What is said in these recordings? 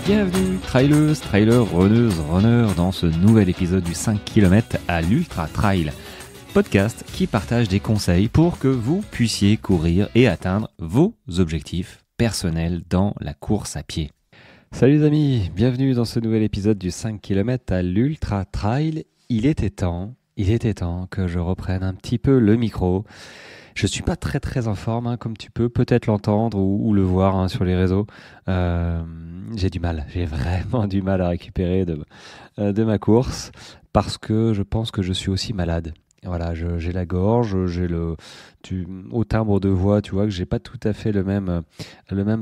Bienvenue traileuses, trailers, runneuses, runners dans ce nouvel épisode du 5 km à l'Ultra Trail. Podcast qui partage des conseils pour que vous puissiez courir et atteindre vos objectifs personnels dans la course à pied. Salut les amis, bienvenue dans ce nouvel épisode du 5 km à l'Ultra Trail. Il était temps que je reprenne un petit peu le micro. Je suis pas très en forme, comme tu peux peut-être l'entendre ou le voir sur les réseaux. J'ai vraiment du mal à récupérer de ma course parce que je pense que je suis aussi malade. Voilà, j'ai la gorge, au timbre de voix, tu vois que j'ai pas tout à fait le même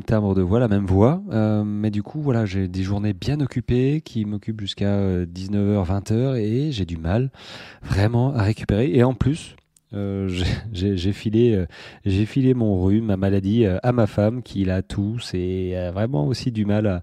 timbre de voix, la même voix, mais du coup voilà, j'ai des journées bien occupées qui m'occupent jusqu'à 19h, 20h et j'ai du mal vraiment à récupérer. Et en plus, j'ai filé mon rhume, ma maladie à ma femme qui la tousse et a vraiment aussi du mal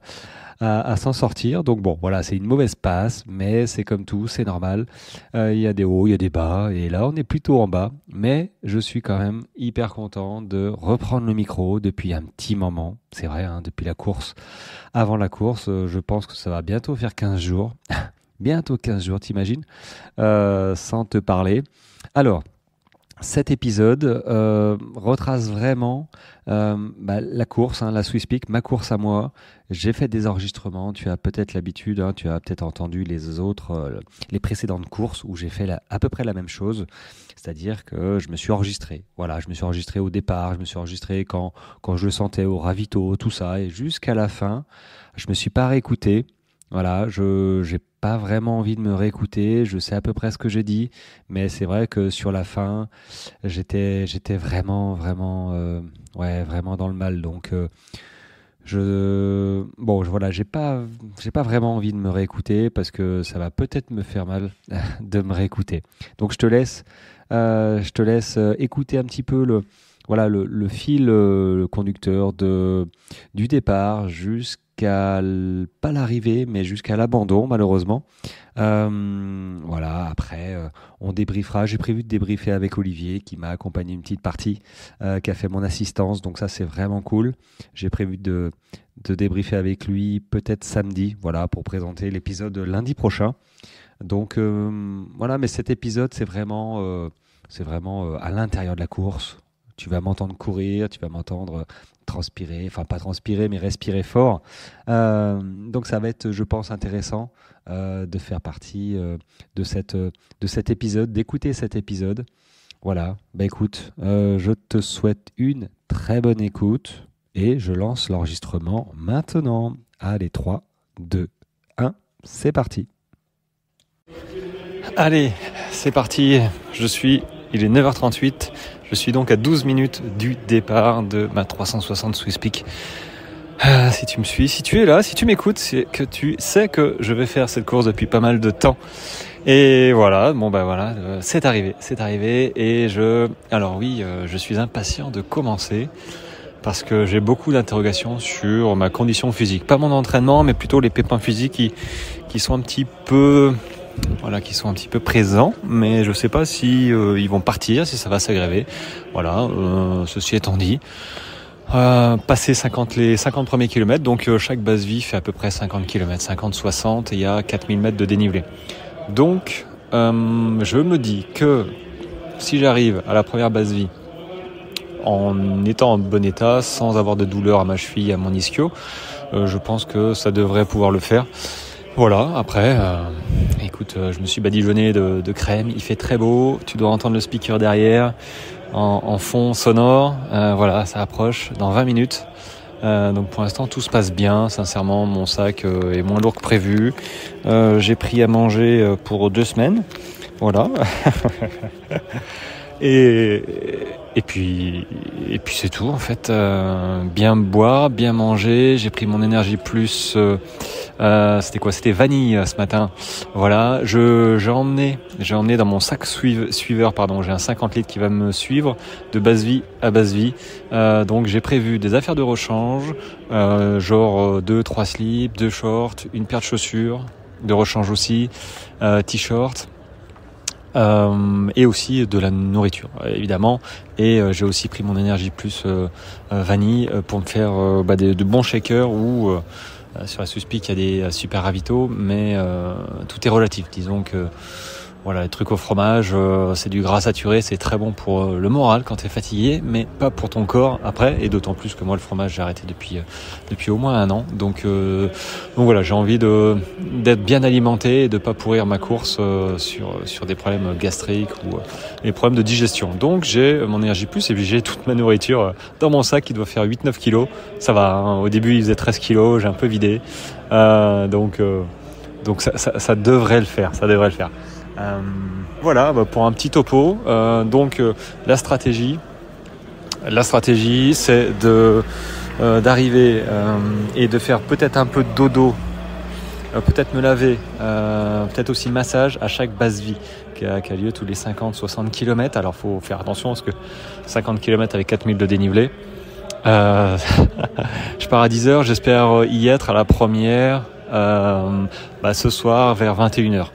à s'en sortir. Donc bon, voilà, c'est une mauvaise passe, mais c'est comme tout, c'est normal. Il y a des hauts, il y a des bas, et là on est plutôt en bas. Mais je suis quand même hyper content de reprendre le micro depuis un petit moment. C'est vrai, depuis la course. Avant la course, je pense que ça va bientôt faire 15 jours. Bientôt 15 jours, t'imagines, sans te parler. Alors, cet épisode retrace vraiment la course, la Swiss Peak, ma course à moi. J'ai fait des enregistrements, tu as peut-être l'habitude, tu as peut-être entendu les précédentes courses où j'ai fait à peu près la même chose. C'est-à-dire que je me suis enregistré. Voilà, je me suis enregistré au départ, je me suis enregistré quand je le sentais au ravito, tout ça. Et jusqu'à la fin, je me suis pas réécouté. Voilà, j'ai pas vraiment envie de me réécouter, je sais à peu près ce que j'ai dit, mais c'est vrai que sur la fin, j'étais vraiment dans le mal. Donc voilà, j'ai pas vraiment envie de me réécouter parce que ça va peut-être me faire mal de me réécouter. Donc je te laisse écouter un petit peu le fil conducteur du départ jusqu'à pas l'arrivée, mais jusqu'à l'abandon, malheureusement. Après, on débriefera. J'ai prévu de débriefer avec Olivier, qui m'a accompagné une petite partie, qui a fait mon assistance. Donc ça, c'est vraiment cool. J'ai prévu de débriefer avec lui peut-être samedi, pour présenter l'épisode lundi prochain. Donc mais cet épisode, c'est vraiment à l'intérieur de la course. Tu vas m'entendre courir, tu vas m'entendre transpirer, enfin pas transpirer, mais respirer fort. Donc ça va être, je pense, intéressant de faire partie de cet épisode, d'écouter cet épisode. Voilà, écoute, je te souhaite une très bonne écoute et je lance l'enregistrement maintenant. Allez, 3, 2, 1, c'est parti. Allez, c'est parti, il est 9h38, je suis donc à 12 minutes du départ de ma 360 Swiss Peak. Si tu me suis, si tu es là, si tu m'écoutes, c'est que tu sais que je vais faire cette course depuis pas mal de temps. Et voilà, c'est arrivé et je suis impatient de commencer parce que j'ai beaucoup d'interrogations sur ma condition physique. Pas mon entraînement, mais plutôt les pépins physiques qui sont un petit peu présents, mais je sais pas si ils vont partir, si ça va s'aggraver. Ceci étant dit, passer les 50 premiers kilomètres, donc chaque base vie fait à peu près 50 km, 50-60, et il y a 4000 mètres de dénivelé. Donc, je me dis que si j'arrive à la première base vie en étant en bon état, sans avoir de douleur à ma cheville, à mon ischio, je pense que ça devrait pouvoir le faire. Voilà, après, écoute, je me suis badigeonné de crème, il fait très beau, tu dois entendre le speaker derrière, en fond sonore, ça approche dans 20 minutes. Donc pour l'instant, tout se passe bien, sincèrement, mon sac est moins lourd que prévu. J'ai pris à manger pour 2 semaines, voilà. Et puis c'est tout en fait. Bien boire, bien manger. J'ai pris mon énergie plus. C'était vanille ce matin. Voilà. J'ai emmené dans mon sac suiveur. J'ai un 50 litres qui va me suivre de base vie à base vie. Donc j'ai prévu des affaires de rechange, 2-3 slips, 2 shorts, une paire de chaussures de rechange aussi, t-shirt. Et aussi de la nourriture évidemment, et j'ai aussi pris mon énergie plus vanille pour me faire de bons shakers ou Sur la Suspic, il y a des super ravitaux, mais tout est relatif. Disons que voilà, les trucs au fromage, c'est du gras saturé, c'est très bon pour le moral quand tu es fatigué, mais pas pour ton corps après, et d'autant plus que moi le fromage j'ai arrêté depuis au moins 1 an. Donc voilà, j'ai envie d'être bien alimenté et de pas pourrir ma course sur des problèmes gastriques ou des problèmes de digestion. Donc j'ai mon Énergie Plus et puis j'ai toute ma nourriture dans mon sac qui doit faire 8-9 kilos. Ça va, hein. Au début il faisait 13 kilos, j'ai un peu vidé. Donc ça devrait le faire, voilà, pour un petit topo. La stratégie c'est d'arriver et de faire peut-être un peu de dodo, peut-être me laver, peut-être aussi massage à chaque base vie qui a lieu tous les 50-60 km. Alors faut faire attention parce que 50 km avec 4000 de dénivelé, je pars à 10h, j'espère y être à la première ce soir vers 21h.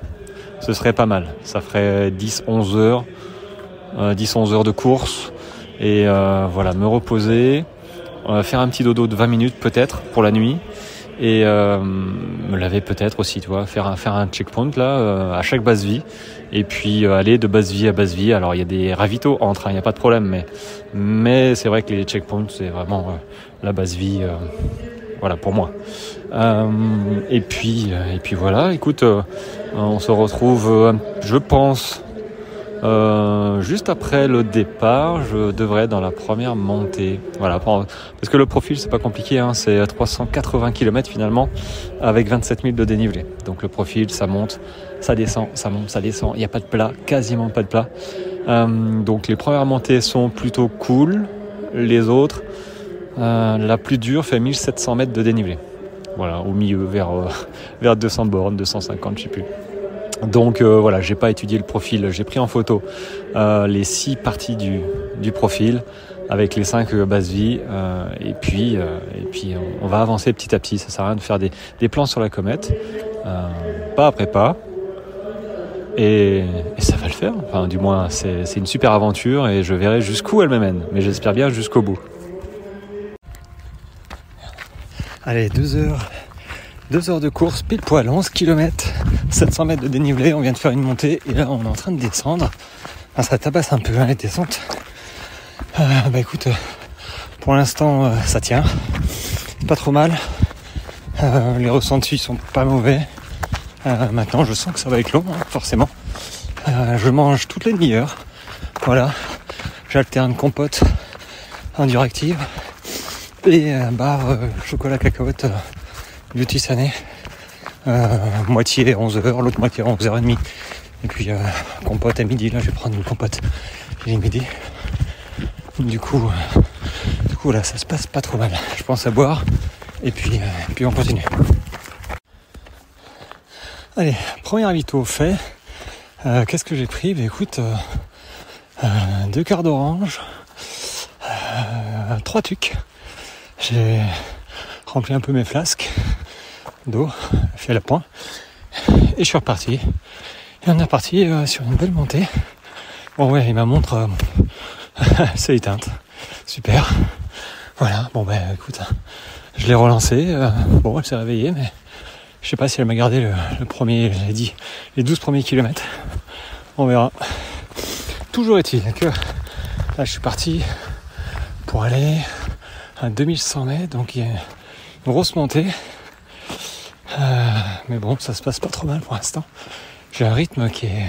Ce serait pas mal, ça ferait 10-11 heures de course et voilà, me reposer, faire un petit dodo de 20 minutes peut-être pour la nuit et me laver peut-être aussi, tu vois, faire un checkpoint là à chaque base vie et puis aller de base vie à base vie. Alors il y a des ravitaux entre, il n'y a pas de problème, mais c'est vrai que les checkpoints c'est vraiment la base vie, voilà pour moi. Et puis voilà, écoute, on se retrouve, je pense, juste après le départ. Je devrais être dans la première montée. Voilà, parce que le profil c'est pas compliqué, hein, c'est 380 km finalement avec 27 000 de dénivelé. Donc le profil ça monte, ça descend, ça monte, ça descend. Il n'y a pas de plat, quasiment pas de plat. Donc les premières montées sont plutôt cool. Les autres, la plus dure fait 1700 mètres de dénivelé. Voilà, au milieu, vers 200 bornes, 250, je sais plus. Donc voilà, j'ai pas étudié le profil, j'ai pris en photo les 6 parties du profil avec les 5 bases vie, et puis on va avancer petit à petit. Ça sert à rien de faire des plans sur la comète, pas après pas, et ça va le faire. Enfin, du moins, c'est une super aventure et je verrai jusqu'où elle me mène, mais j'espère bien jusqu'au bout. Allez, 2 heures de course, pile poil, 11 km, 700 mètres de dénivelé, on vient de faire une montée et là on est en train de descendre. Ça tabasse un peu, hein, les descentes. Écoute, pour l'instant ça tient, pas trop mal, les ressentis sont pas mauvais. Maintenant je sens que ça va être long, hein, forcément. Je mange toutes les demi-heures, voilà, j'alterne compote, Enduractive et barre chocolat cacahuète Beauty Sané, moitié 11h, l'autre moitié 11h30, et puis compote à midi. Là je vais prendre une compote, il est midi. Du coup là ça se passe pas trop mal, je pense à boire et puis on continue. Allez, premier ravito fait. Qu'est-ce que j'ai pris? Écoute, 2 quarts d'orange, 3 tucs. J'ai rempli un peu mes flasques d'eau, fait la pointe, et je suis reparti. Et on est reparti sur une belle montée. Bon ouais, et ma montre s'est éteinte. Super. Voilà, écoute, je l'ai relancée. Elle s'est réveillée, mais je sais pas si elle m'a gardé le premier, j'ai dit, les 12 premiers kilomètres. On verra. Toujours est-il que là je suis parti pour aller à 2100 mètres, donc il y a une grosse montée. Mais bon, ça se passe pas trop mal pour l'instant. J'ai un rythme qui est,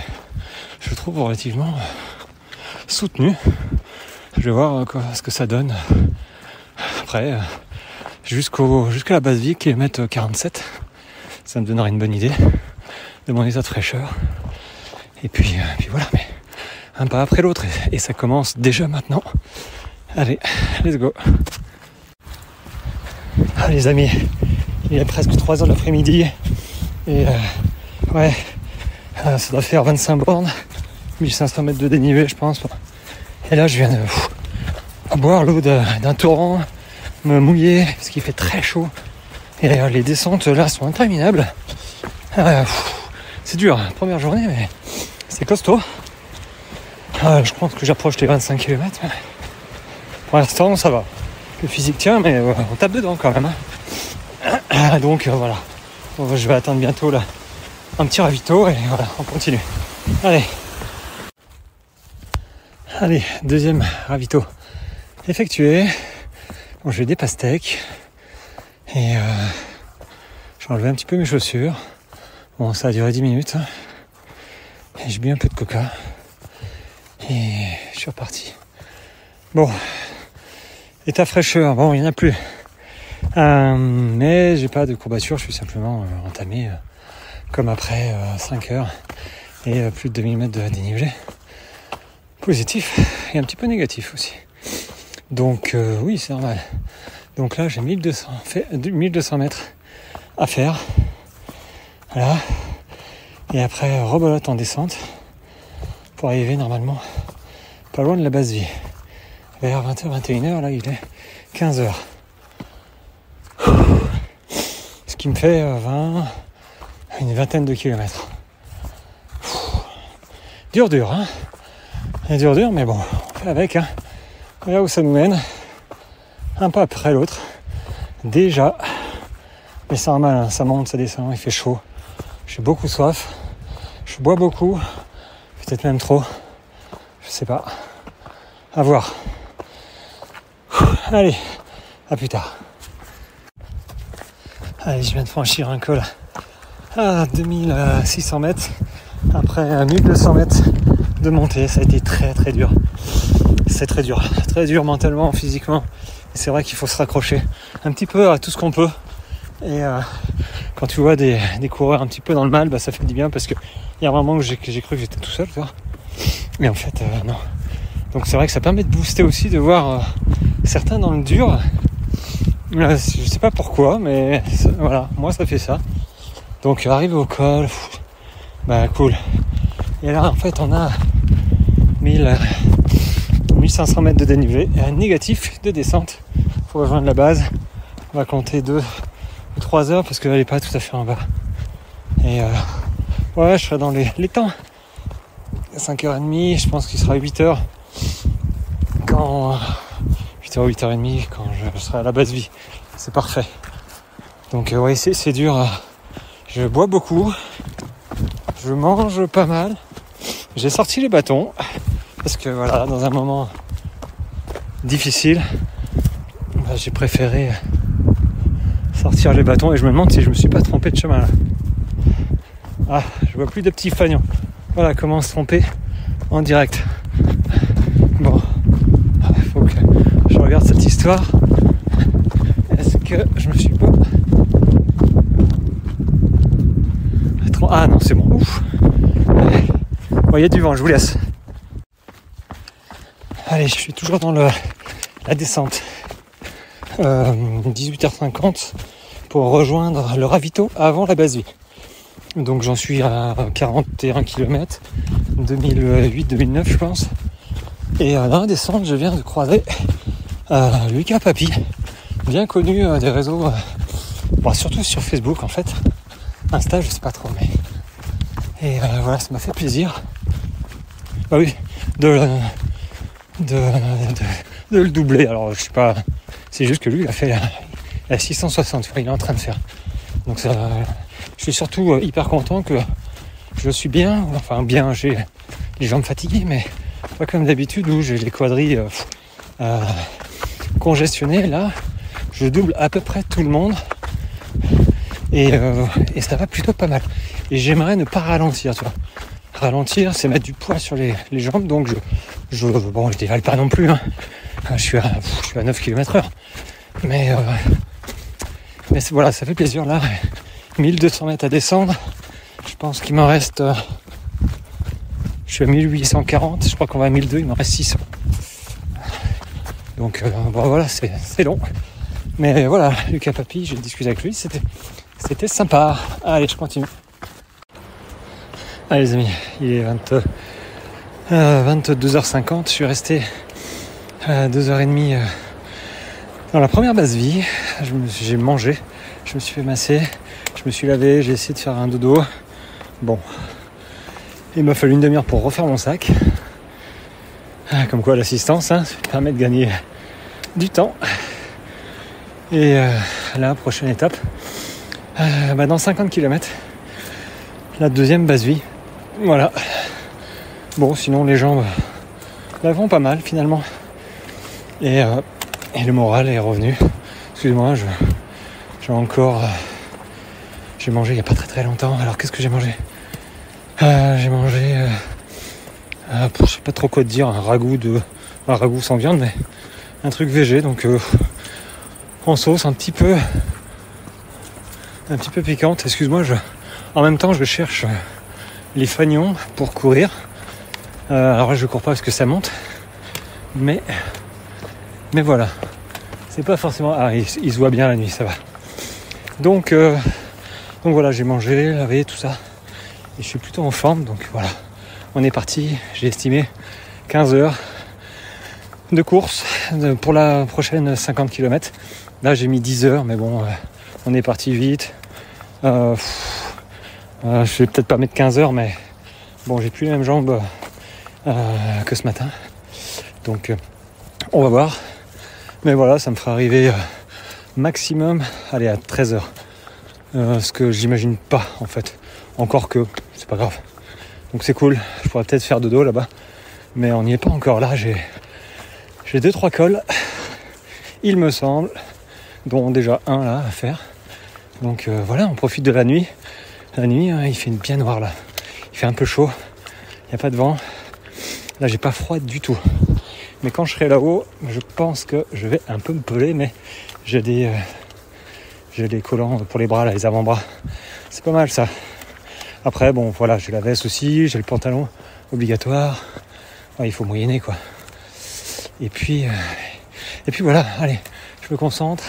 je trouve, relativement soutenu. Je vais voir ce que ça donne. Après, jusqu'à la base vie, kilomètre 47, ça me donnera une bonne idée de mon état de fraîcheur. Et puis voilà, mais un pas après l'autre, et ça commence déjà maintenant. Allez, let's go. Ah les amis, il est presque 3h de l'après-midi et ça doit faire 25 bornes, 1500 mètres de dénivelé je pense. Et là je viens de boire l'eau d'un torrent, me mouiller parce qu'il fait très chaud et les descentes là sont interminables. C'est dur, hein, première journée, mais c'est costaud. Je pense que j'approche les 25 km, mais pour l'instant ça va. Le physique tient, mais on tape dedans quand même. Donc voilà, je vais attendre bientôt là un petit ravito et voilà, on continue. Allez, deuxième ravito effectué. Bon, j'ai des pastèques et j'ai enlevé un petit peu mes chaussures. Bon, ça a duré 10 minutes et j'ai bu un peu de coca et je suis reparti. Bon, état fraîcheur, bon, il n'y en a plus. Mais j'ai pas de courbature, je suis simplement entamé comme après 5 heures et plus de 2000 mètres de dénivelé. Positif et un petit peu négatif aussi. Donc oui, c'est normal. Donc là j'ai 1200 mètres à faire. Voilà. Et après rebelote en descente pour arriver normalement pas loin de la base vie. Vers 20h, 21h, là il est 15h. Ce qui me fait une vingtaine de kilomètres. Dur, hein. Dur, mais bon, on fait avec, hein. Regarde où ça nous mène. Un pas après l'autre. Déjà. Mais c'est normal, hein. Ça monte, ça descend, il fait chaud. J'ai beaucoup soif. Je bois beaucoup. Peut-être même trop. Je sais pas. À voir. Allez, à plus tard. Allez, je viens de franchir un col à 2600 mètres. Après 1200 mètres de montée, ça a été très très dur. C'est très dur mentalement, physiquement. Et c'est vrai qu'il faut se raccrocher un petit peu à tout ce qu'on peut. Et quand tu vois des coureurs un petit peu dans le mal, bah, ça fait du bien parce qu'il y a un moment où j'ai cru que j'étais tout seul, tu vois. Mais en fait, non. Donc c'est vrai que ça permet de booster aussi, de voir certains dans le dur. Je sais pas pourquoi, mais voilà, moi ça fait ça. Donc arrivé au col, bah cool. Et là en fait on a 1500 mètres de dénivelé et un négatif de descente pour rejoindre la base. On va compter 2 ou 3 heures parce qu'elle n'est pas tout à fait en bas. Et ouais, je serai dans les temps. 5h30, je pense qu'il sera 8h quand 8h30 quand je serai à la base vie. C'est parfait. Donc ouais, c'est dur. Je bois beaucoup. Je mange pas mal. J'ai sorti les bâtons parce que voilà, dans un moment difficile, bah, j'ai préféré sortir les bâtons et je me demande si je me suis pas trompé de chemin là. Ah, je vois plus de petits fagnons. Voilà comment se tromper en direct. Bon, il faut que je regarde cette histoire. Est-ce que je me suis pas... Ah non, c'est bon. Ouf. Bon, il y a du vent, je vous laisse. Allez, je suis toujours dans la descente. 18h50 pour rejoindre le ravito avant la base vie. Donc j'en suis à 41 km, 2008-2009 je pense. Et dans la descente, je viens de croiser Lucas Papi, bien connu des réseaux, surtout sur Facebook en fait. Insta, je sais pas trop, mais... Et voilà, ça m'a fait plaisir. Bah oui, de le doubler. Alors je sais pas, c'est juste que lui il a fait la 660, il est en train de faire. Donc ça, je suis surtout hyper content que je suis bien, j'ai les jambes fatiguées, mais pas comme d'habitude où j'ai les quadrilles congestionnées. Là, je double à peu près tout le monde et ça va plutôt pas mal. Et j'aimerais ne pas ralentir, tu vois. Ralentir, c'est mettre du poids sur les jambes, donc je dévale pas non plus, hein. Je suis à 9 km/h. Mais voilà, ça fait plaisir là. 1200 mètres à descendre. Je pense qu'il m'en reste... je suis à 1840, je crois qu'on va à 1200, il m'en reste 600. Donc voilà, c'est long. Mais voilà, Lucas Papi, j'ai discuté avec lui, c'était sympa. Allez, je continue. Allez les amis, il est 22h50, je suis resté 2h30 dans la première base vie. J'ai mangé, je me suis fait masser, je me suis lavé, j'ai essayé de faire un dodo. Bon, il m'a fallu une demi-heure pour refaire mon sac. Comme quoi l'assistance, ça permet de gagner du temps. Et la prochaine étape, dans 50 km, la deuxième base vie. Voilà. Bon, sinon les jambes la vont pas mal finalement. Et le moral est revenu. Excusez-moi, j'ai encore... j'ai mangé il n'y a pas très longtemps. Alors qu'est-ce que j'ai mangé ? J'ai mangé... je sais pas trop quoi te dire, un ragoût sans viande, mais un truc végé, donc en sauce un petit peu piquante. Excuse-moi, en même temps je cherche les fanions pour courir. Alors là je cours pas parce que ça monte, mais voilà, c'est pas forcément... il se voit bien la nuit, ça va. Donc voilà, j'ai mangé, lavé, tout ça, et je suis plutôt en forme, donc voilà. On est parti, j'ai estimé 15 heures de course pour la prochaine 50 km. Là j'ai mis 10 heures, mais bon, on est parti vite. Je vais peut-être pas mettre 15 heures, mais bon, j'ai plus les mêmes jambes que ce matin. Donc on va voir. Mais voilà, ça me fera arriver maximum, allez, à 13 heures. Ce que j'imagine pas en fait. Encore que c'est pas grave. Donc c'est cool, je pourrais peut-être faire dodo là-bas. Mais on n'y est pas encore là, j'ai 2-3 cols, il me semble, dont déjà un là à faire. Donc voilà, on profite de la nuit. La nuit, il fait bien noir là. Il fait un peu chaud, il n'y a pas de vent. Là j'ai pas froid du tout. Mais quand je serai là-haut, je pense que je vais un peu me peler, mais j'ai des collants pour les bras là, les avant-bras. C'est pas mal ça. Après bon voilà, j'ai la veste aussi, j'ai le pantalon obligatoire. Ouais, il faut moyenner quoi. Et puis voilà, allez, je me concentre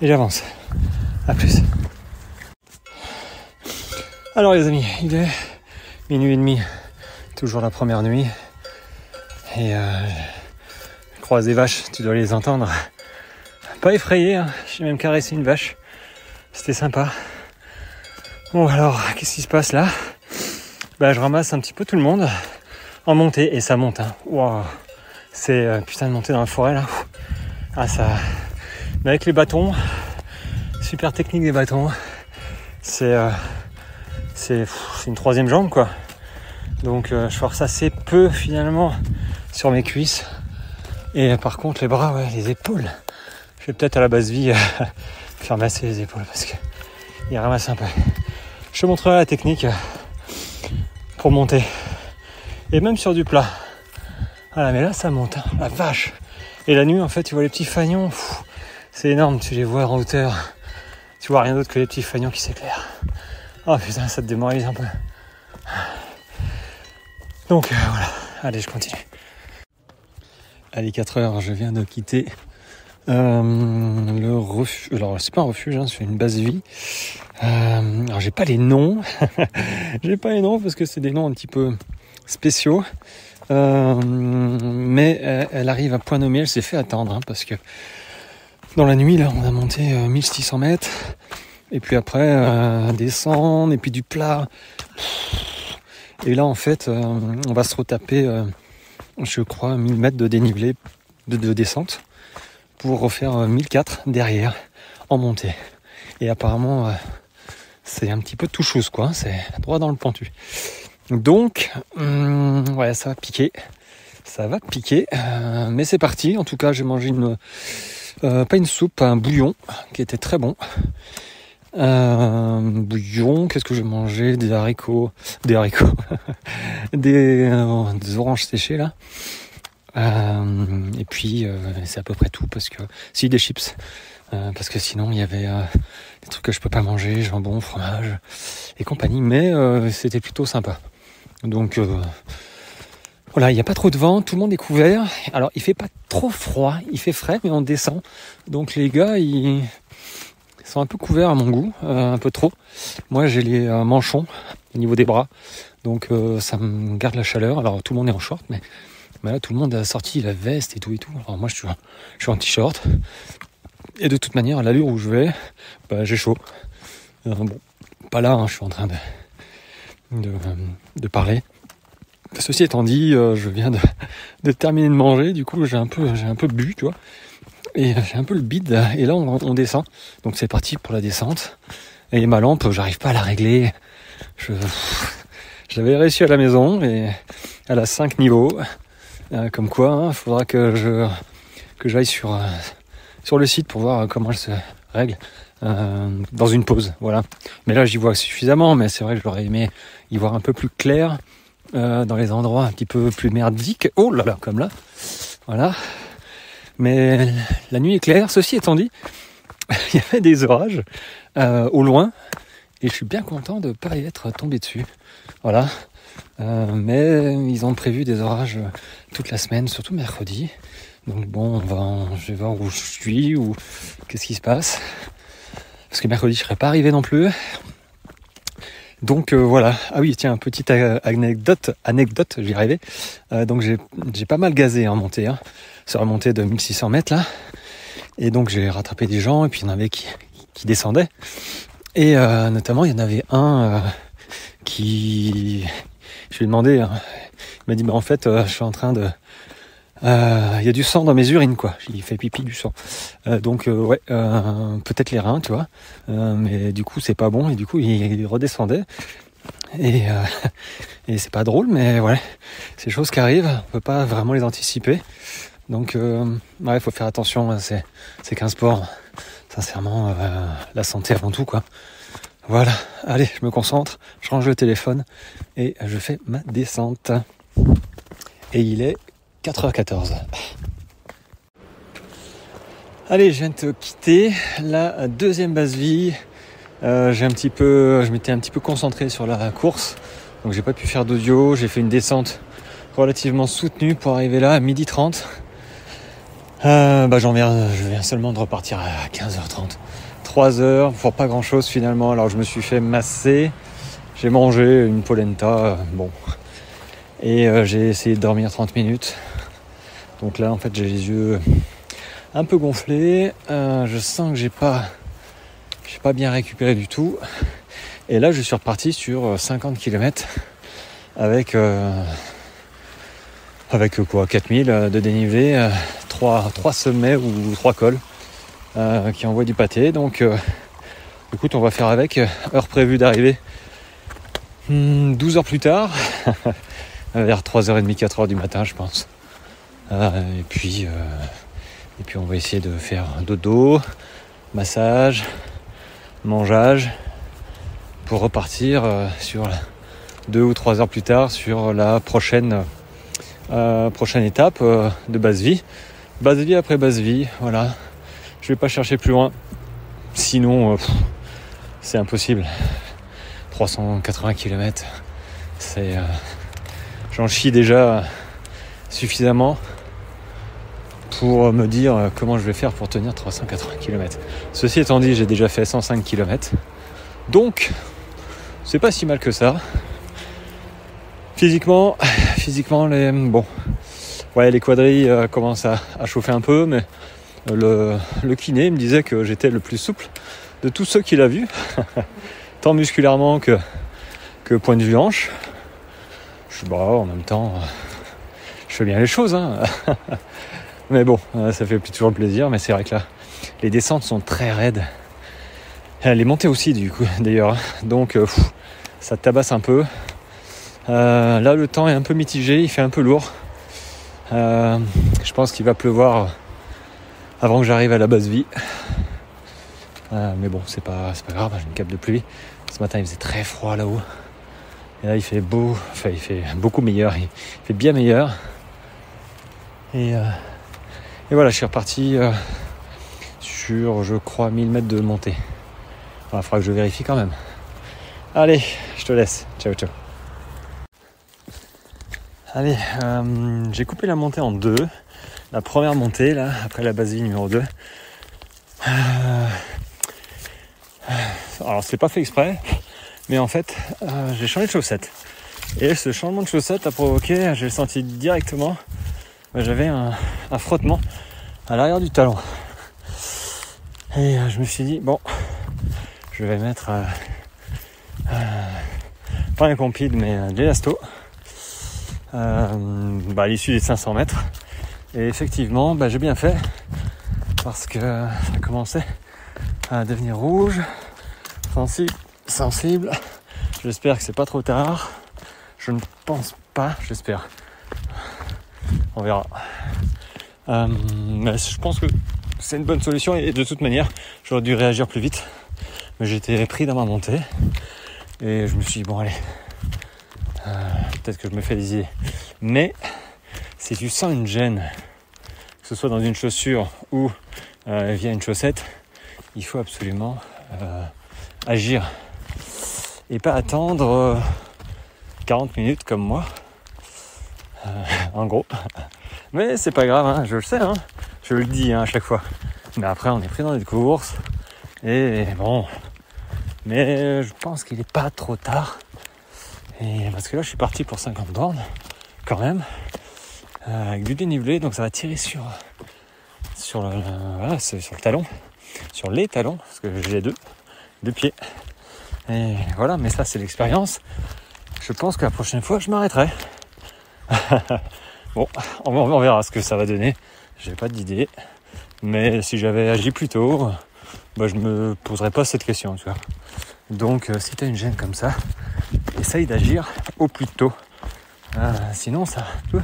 et j'avance. A plus. Alors les amis, il est 00h30, toujours la première nuit. Et je croise des vaches, tu dois les entendre. Pas effrayé, hein. J'ai même caressé une vache. C'était sympa. Bon alors, qu'est-ce qui se passe là ? Je ramasse un petit peu tout le monde en montée, et ça monte. Hein. Wow. C'est putain de monter dans la forêt là. Ah ça. Mais avec les bâtons, super technique des bâtons. C'est une troisième jambe quoi. Donc je force assez peu finalement sur mes cuisses. Et par contre les bras, ouais, les épaules. Je vais peut-être à la base vie faire masser les épaules parce que il ramasse un peu. Je te montrerai la technique pour monter. Et même sur du plat. Voilà, mais là ça monte, hein, la vache. Et la nuit en fait tu vois les petits fanions. C'est énorme, tu les vois en hauteur. Tu vois rien d'autre que les petits fanions qui s'éclairent. Oh putain, ça te démoralise un peu. Donc voilà, allez je continue. Allez 4 heures, je viens de quitter le refuge. Alors c'est pas un refuge, hein, c'est une base vie. Alors j'ai pas les noms. J'ai pas les noms parce que c'est des noms un petit peu spéciaux. Mais elle arrive à point nommé, elle s'est fait attendre hein, parce que dans la nuit là on a monté 1600 mètres et puis après descendre et puis du plat et là en fait on va se retaper je crois 1000 mètres de dénivelé de descente pour refaire 1004 derrière en montée et apparemment c'est un petit peu tout chose quoi, c'est droit dans le pentu. Donc, ouais, ça va piquer, mais c'est parti. En tout cas, j'ai mangé pas une soupe, un bouillon qui était très bon. Bouillon, qu'est-ce que j'ai mangé ? Des haricots, des oranges séchées là. Et puis, c'est à peu près tout parce que des chips. Parce que sinon il y avait des trucs que je peux pas manger, jambon, fromage et compagnie, mais c'était plutôt sympa. Donc voilà, il n'y a pas trop de vent, tout le monde est couvert. Alors il fait pas trop froid, il fait frais, mais on descend. Donc les gars, ils sont un peu couverts à mon goût, un peu trop. Moi j'ai les manchons au niveau des bras, donc ça me garde la chaleur. Alors tout le monde est en short, mais là tout le monde a sorti la veste et tout. Alors moi je suis en t-shirt. Et de toute manière, à l'allure où je vais, j'ai chaud. Bon, pas là, hein, je suis en train de parler. Ceci étant dit, je viens de terminer de manger, du coup j'ai un peu bu, tu vois. Et j'ai un peu le bide, et là on descend. Donc c'est parti pour la descente. Et ma lampe, j'arrive pas à la régler. J'avais réussi à la maison, et elle a 5 niveaux. Comme quoi, faudra que j'aille sur le site pour voir comment elle se règle dans une pause. Voilà. Mais là j'y vois suffisamment, mais c'est vrai que j'aurais aimé y voir un peu plus clair dans les endroits un petit peu plus merdiques. Oh là là, comme là. Voilà. Mais la nuit est claire. Ceci étant dit, il y avait des orages au loin, et je suis bien content de ne pas y être tombé dessus. Voilà. Mais ils ont prévu des orages toute la semaine, surtout mercredi. Donc bon, je vais voir où je suis, ou qu'est-ce qui se passe. Parce que mercredi, je ne serais pas arrivé non plus. Donc voilà. Ah oui, tiens, petite anecdote, j'y arrivais. Donc j'ai pas mal gazé en montée. C'est remonté de 1600 mètres là. Et donc j'ai rattrapé des gens, et puis il y en avait qui descendaient. Et notamment, il y en avait un qui... Je lui ai demandé, il m'a dit, en fait, je suis en train de... Il y a du sang dans mes urines, quoi. Il fait pipi du sang. Donc, ouais, peut-être les reins, tu vois. Mais du coup, c'est pas bon. Et du coup, il redescendait. Et c'est pas drôle, mais ouais, c'est des choses qui arrivent. On peut pas vraiment les anticiper. Donc, ouais, faut faire attention. C'est qu'un sport. Sincèrement, la santé avant tout, quoi. Voilà, allez, je me concentre, je range le téléphone et je fais ma descente. Et il est 4h14. Allez, je viens de te quitter la deuxième base vie. Je m'étais un petit peu concentré sur la course, donc j'ai pas pu faire d'audio. J'ai fait une descente relativement soutenue pour arriver là à 12h30. Je viens seulement de repartir à 15h30. 3 heures pour pas grand chose finalement. Alors je me suis fait masser, j'ai mangé une polenta, et j'ai essayé de dormir 30 minutes. Donc là en fait j'ai les yeux un peu gonflés, je sens que j'ai pas bien récupéré du tout. Et là je suis reparti sur 50 km avec 4000 de dénivelé, 3 sommets ou 3 cols qui envoient du pâté. Donc écoute, on va faire avec. Heure prévue d'arrivée 12 heures plus tard, vers 3h30, 4h du matin je pense. Et puis on va essayer de faire dodo, massage, mangeage, pour repartir sur 2 ou 3 heures plus tard sur la prochaine étape de base vie. Base vie après base vie, voilà. Je vais pas chercher plus loin, sinon c'est impossible. 380 km, j'en chie déjà suffisamment pour me dire comment je vais faire pour tenir 380 km. Ceci étant dit, j'ai déjà fait 105 km, donc c'est pas si mal que ça. Physiquement, les quadrilles commencent à chauffer un peu, mais le kiné me disait que j'étais le plus souple de tous ceux qu'il a vus, tant musculairement que point de vue hanche. En même temps, je fais bien les choses, mais bon, ça fait plus toujours plaisir. Mais c'est vrai que là, les descentes sont très raides, les montées aussi du coup d'ailleurs, donc ça tabasse un peu. Là le temps est un peu mitigé, il fait un peu lourd. Je pense qu'il va pleuvoir avant que j'arrive à la base vie. Mais bon, c'est pas grave, j'ai une cape de pluie. Ce matin il faisait très froid là-haut. Et là il fait beau, il fait beaucoup meilleur, il fait bien meilleur. Et voilà, je suis reparti sur, je crois, 1000 mètres de montée. Il faudra que je vérifie quand même. Allez, je te laisse. Ciao, ciao. Allez, j'ai coupé la montée en deux. La première montée, là, après la base vie numéro 2. Alors, c'est pas fait exprès, mais en fait, j'ai changé de chaussettes. Et ce changement de chaussettes a provoqué, j'ai senti directement, j'avais un frottement à l'arrière du talon. Et je me suis dit, bon, je vais mettre pas un compide, mais de l'élasto à l'issue des 500 mètres. Et effectivement, j'ai bien fait, parce que ça commençait à devenir rouge, sensible. J'espère que c'est pas trop tard. Je ne pense pas, j'espère. On verra. Mais je pense que c'est une bonne solution et de toute manière, j'aurais dû réagir plus vite. Mais j'étais pris dans ma montée et je me suis dit bon allez, peut-être que je me fais des idées. Mais si tu sens une gêne, que ce soit dans une chaussure ou via une chaussette, il faut absolument agir et pas attendre 40 minutes comme moi, en gros. Mais c'est pas grave, hein, je le sais, hein, je le dis à chaque fois. Mais après on est pris dans les courses et bon, mais je pense qu'il est pas trop tard. Et parce que là je suis parti pour 50 bornes quand même, avec du dénivelé, donc ça va tirer sur le talon, sur les talons, parce que j'ai deux pieds. Et voilà, mais ça c'est l'expérience. Je pense que la prochaine fois je m'arrêterai. Bon, on verra ce que ça va donner. J'ai pas d'idée. Mais si j'avais agi plus tôt, je me poserais pas cette question, tu vois. Donc si tu as une gêne comme ça, essaye d'agir au plus tôt. Sinon ça peut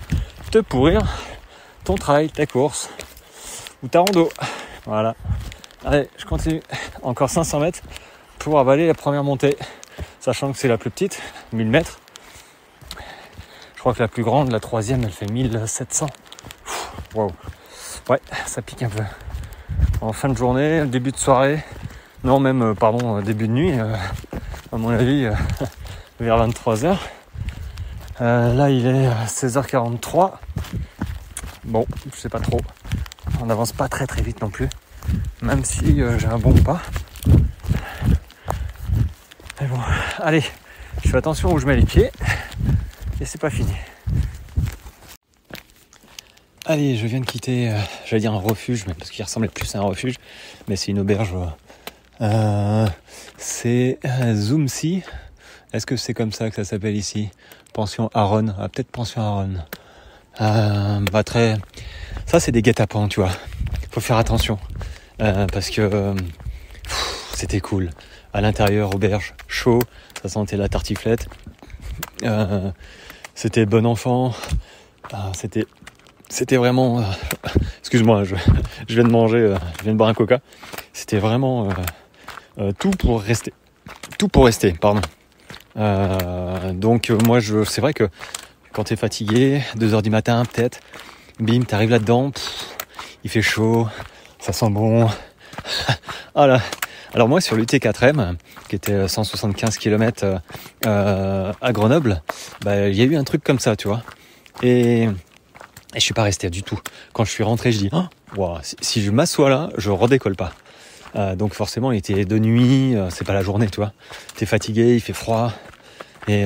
te pourrir ton trail, ta course ou ta rando. Voilà. Allez, je continue. Encore 500 mètres pour avaler la première montée. Sachant que c'est la plus petite, 1000 mètres. Je crois que la plus grande, la troisième, elle fait 1700. Waouh. Ouais, ça pique un peu. En fin de journée, début de soirée, non même, début de nuit, à mon avis, vers 23h. Là, il est 16h43. Bon, je sais pas trop. On n'avance pas très très vite non plus. Même si j'ai un bon pas. Mais bon, allez, je fais attention où je mets les pieds. Et c'est pas fini. Allez, je viens de quitter, j'allais dire un refuge, mais parce qu'il ressemblait plus à un refuge, mais c'est une auberge. C'est Zoomsi. Est-ce que c'est comme ça que ça s'appelle ici? Pension Aron, peut-être Pension Aron. Ça c'est des guet-apens, tu vois. Faut faire attention parce que c'était cool. À l'intérieur, auberge, chaud, ça sentait la tartiflette. C'était bon enfant. C'était vraiment. Excuse-moi, je viens de manger, je viens de boire un coca. C'était vraiment tout pour rester. Tout pour rester, pardon. Donc moi, c'est vrai que quand t'es fatigué, 2h du matin peut-être, bim, t'arrives là-dedans, il fait chaud, ça sent bon. Voilà. Alors moi sur l'UT4M, qui était 175 km à Grenoble, il y a eu un truc comme ça, tu vois. Et je suis pas resté du tout. Quand je suis rentré, je dis wow, si je m'assois là, je redécolle pas. Donc forcément, il était de nuit, c'est pas la journée, tu vois. T'es fatigué, il fait froid. Et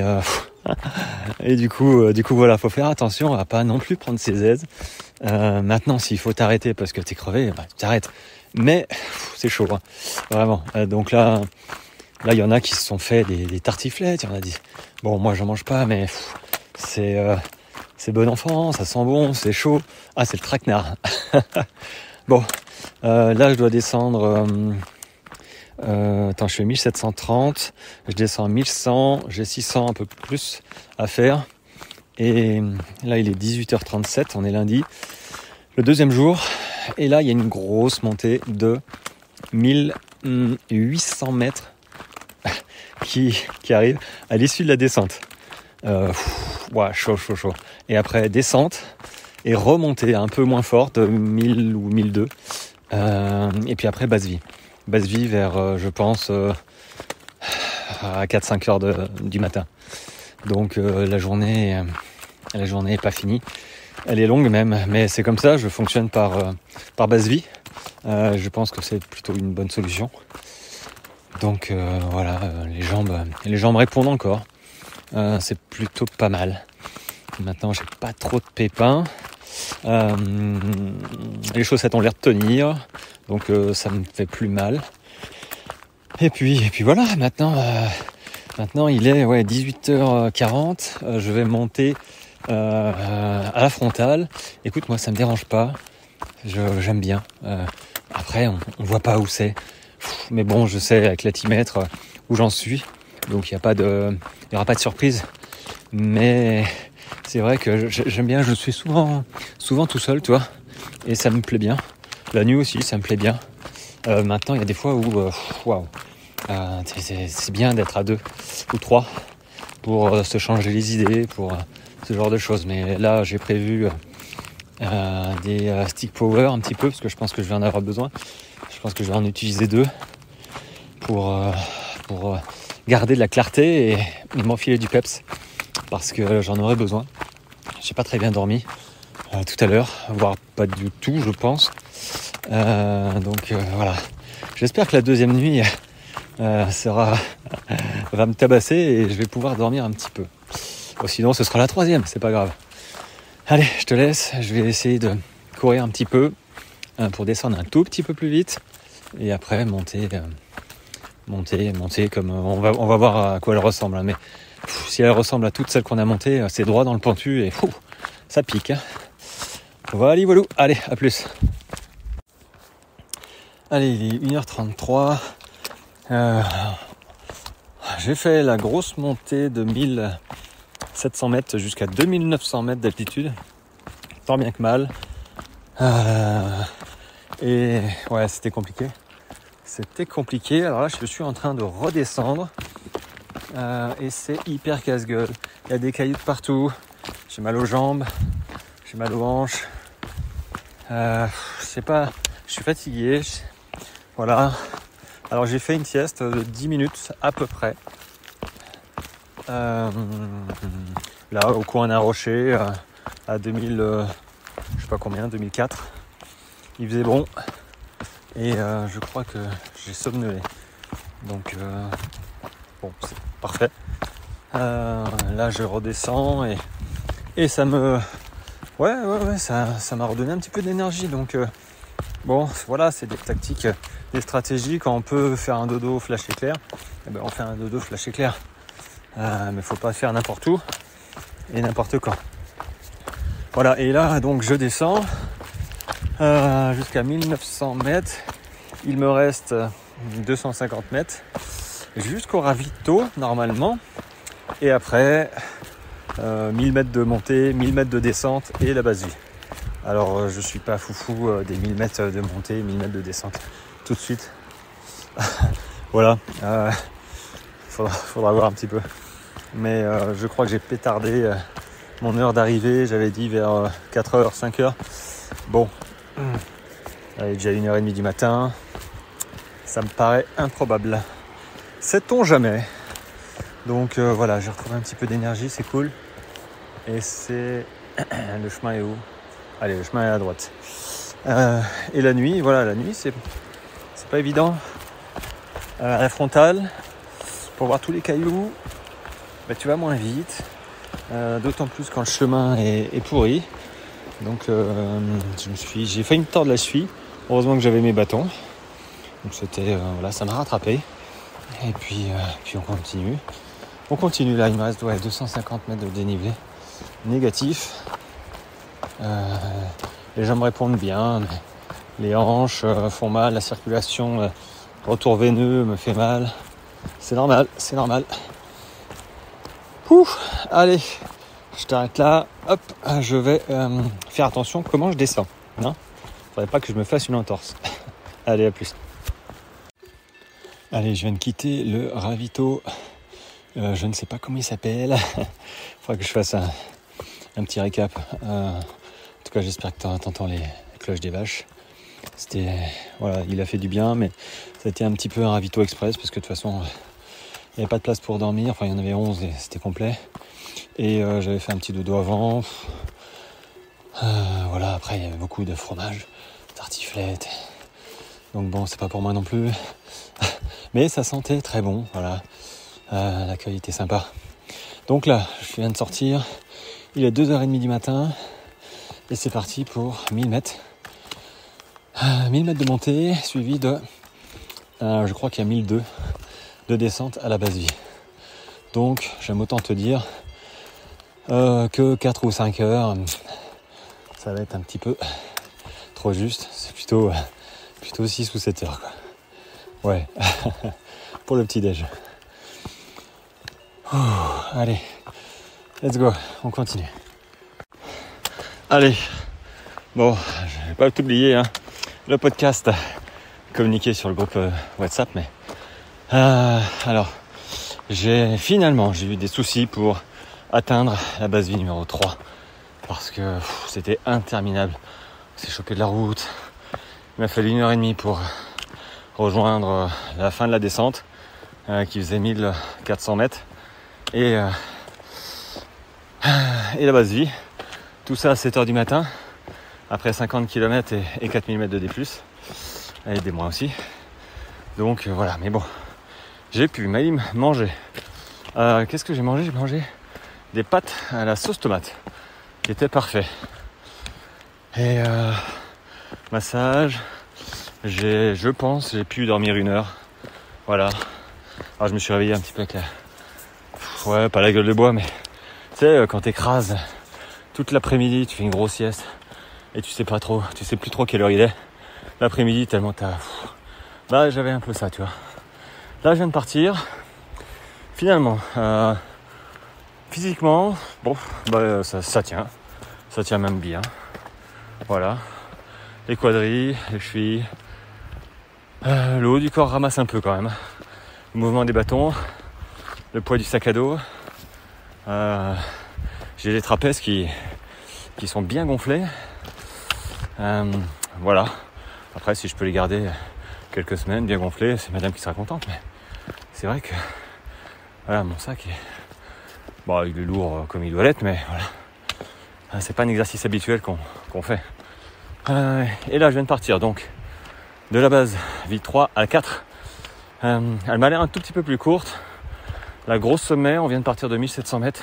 du coup voilà, faut faire attention à pas non plus prendre ses aises. Maintenant, s'il faut t'arrêter parce que t'es crevé, tu t'arrêtes. Mais c'est chaud, hein, vraiment. Donc là, il y en a qui se sont fait des tartiflettes. Il y en a dit, bon, moi j'en mange pas, mais c'est bon enfant, ça sent bon, c'est chaud. Ah, c'est le traquenard. Bon, là je dois descendre. Je suis à 1730, je descends à 1100, j'ai 600 un peu plus à faire. Et là il est 18h37, on est lundi, le deuxième jour. Et là il y a une grosse montée de 1800 mètres qui arrive à l'issue de la descente. Chaud. Et après descente et remontée un peu moins forte, 1000 ou 1002. Et puis après basse vie vers, je pense, à 4-5 heures du matin. Donc la journée est pas finie. Elle est longue même, mais c'est comme ça, je fonctionne par basse vie. Je pense que c'est plutôt une bonne solution. Donc voilà, les jambes répondent encore. C'est plutôt pas mal. Maintenant, j'ai pas trop de pépins. Les chaussettes ont l'air de tenir, donc ça me fait plus mal. Et puis voilà, maintenant il est 18h40, je vais monter à la frontale. Écoute, moi ça me dérange pas, j'aime bien. Après, on voit pas où c'est. Mais bon, je sais avec l'altimètre où j'en suis. Donc il n'y aura pas de surprise. Mais c'est vrai que j'aime bien, je suis souvent tout seul, tu vois. Et ça me plaît bien. La nuit aussi, ça me plaît bien. Maintenant, il y a des fois où, waouh, c'est bien d'être à 2 ou 3 pour se changer les idées, pour ce genre de choses. Mais là, j'ai prévu des stick power un petit peu, parce que je pense que je vais en avoir besoin. Je pense que je vais en utiliser 2 pour garder de la clarté et m'enfiler du peps, parce que j'en aurai besoin. J'ai pas très bien dormi tout à l'heure, voire pas du tout, je pense. Donc voilà. J'espère que la deuxième nuit va me tabasser et je vais pouvoir dormir un petit peu. Sinon, ce sera la troisième, c'est pas grave. Allez, je te laisse. Je vais essayer de courir un petit peu pour descendre un tout petit peu plus vite et après monter comme on va voir à quoi elle ressemble. Hein, mais si elle ressemble à toutes celles qu'on a montées, c'est droit dans le pentu et ça pique. Hein. Voilà, voilou. Allez, à plus. Allez, il est 1h33. J'ai fait la grosse montée de 1700 mètres jusqu'à 2900 mètres d'altitude. Tant bien que mal. Et ouais, c'était compliqué. Alors là, je suis en train de redescendre. Et c'est hyper casse-gueule. Il y a des cailloux de partout. J'ai mal aux jambes. J'ai mal aux hanches. Je sais pas. Je suis fatigué. Voilà. Alors j'ai fait une sieste de 10 minutes à peu près. Là, au coin d'un rocher, à 2000, je sais pas combien, 2004. Il faisait bon. Et je crois que j'ai somnolé. Donc, bon, c'est parfait. Là, je redescends et ça me... Ouais, ça m'a redonné un petit peu d'énergie. Donc, bon, voilà, c'est des tactiques, des stratégies. Quand on peut faire un dodo flash éclair, eh ben, on fait un dodo flash éclair. Mais faut pas faire n'importe où et n'importe quand. Voilà, et là, donc, je descends jusqu'à 1900 mètres. Il me reste 250 mètres jusqu'au ravito, normalement. Et après, 1000 mètres de montée, 1000 mètres de descente et la base vie. Alors, je suis pas foufou des 1000 mètres de montée, 1000 mètres de descente tout de suite. Voilà. Faudra voir un petit peu. Mais je crois que j'ai pétardé mon heure d'arrivée. J'avais dit vers 4h, 5h. Bon, il est déjà 1h30 du matin. Ça me paraît improbable. Sait-on jamais. Donc voilà, j'ai retrouvé un petit peu d'énergie, c'est cool. Et c'est... Le chemin est où ? Allez, le chemin est à droite. Et la nuit, c'est pas évident. À la frontale, pour voir tous les cailloux, bah, tu vas moins vite. D'autant plus quand le chemin est pourri. Donc j'ai failli me tordre la cheville. Heureusement que j'avais mes bâtons. Donc c'était ça m'a rattrapé. Et puis on continue. On continue là, il me reste 250 mètres de dénivelé négatif. Les jambes répondent bien, les hanches font mal, la circulation, retour veineux me fait mal. C'est normal. Allez, je t'arrête là. Hop, je vais faire attention comment je descends. Non, faudrait pas que je me fasse une entorse. Allez, à plus. Allez, je viens de quitter le ravito. Je ne sais pas comment il s'appelle. Faudra que je fasse un petit récap. En tout cas, j'espère que t'entends les cloches des vaches. Il a fait du bien, mais ça a été un petit peu un ravito express parce que de toute façon, il n'y avait pas de place pour dormir. Enfin, il y en avait 11 et c'était complet. Et j'avais fait un petit dodo avant. Après, il y avait beaucoup de fromage, tartiflette. Donc bon, c'est pas pour moi non plus. Mais ça sentait très bon, voilà. L'accueil était sympa. Donc là, je viens de sortir. Il est 2h30 du matin. Et c'est parti pour 1000 mètres. 1000 mètres de montée, suivi de... je crois qu'il y a 1002 de descente à la base vie. Donc, j'aime autant te dire que 4 ou 5 heures, ça va être un petit peu trop juste. C'est plutôt Plutôt 6 ou 7 heures, quoi. Ouais, pour le petit-déj. Allez, let's go, on continue. Allez, bon, je vais pas t'oublier, hein, le podcast communiqué sur le groupe WhatsApp, mais alors, j'ai eu des soucis pour atteindre la base vie numéro 3 parce que c'était interminable. On s'est chopé de la route. Il m'a fallu 1h30 pour rejoindre la fin de la descente qui faisait 1400 mètres et la base vie. Tout ça à 7h du matin après 50 km et 4000 mètres de D+, et des mois aussi. Donc voilà, mais bon, j'ai pu manger. Qu'est-ce que j'ai mangé ? J'ai mangé des pâtes à la sauce tomate qui étaient parfaits. Et massage, j'ai pu dormir 1 heure. Voilà. Alors je me suis réveillé un petit peu avec pas la gueule de bois, mais tu sais, quand t'écrases toute l'après-midi, tu fais une grosse sieste et tu sais plus trop quelle heure il est. L'après-midi, tellement Là, j'avais un peu ça, tu vois. Là, je viens de partir. Finalement, physiquement, bon, ça tient. Ça tient même bien. Voilà. Les quadrilles, les chevilles. Le haut du corps ramasse un peu quand même. Le mouvement des bâtons. Le poids du sac à dos. J'ai les trapèzes qui sont bien gonflés. Voilà. Après, si je peux les garder quelques semaines bien gonflés, c'est madame qui sera contente. Mais c'est vrai que voilà, mon sac il est lourd comme il doit l'être, mais voilà. C'est pas un exercice habituel qu'on fait. Et là, je viens de partir donc de la base vie 3 à 4. Elle m'a l'air un tout petit peu plus courte. La grosse sommet, on vient de partir de 1700 mètres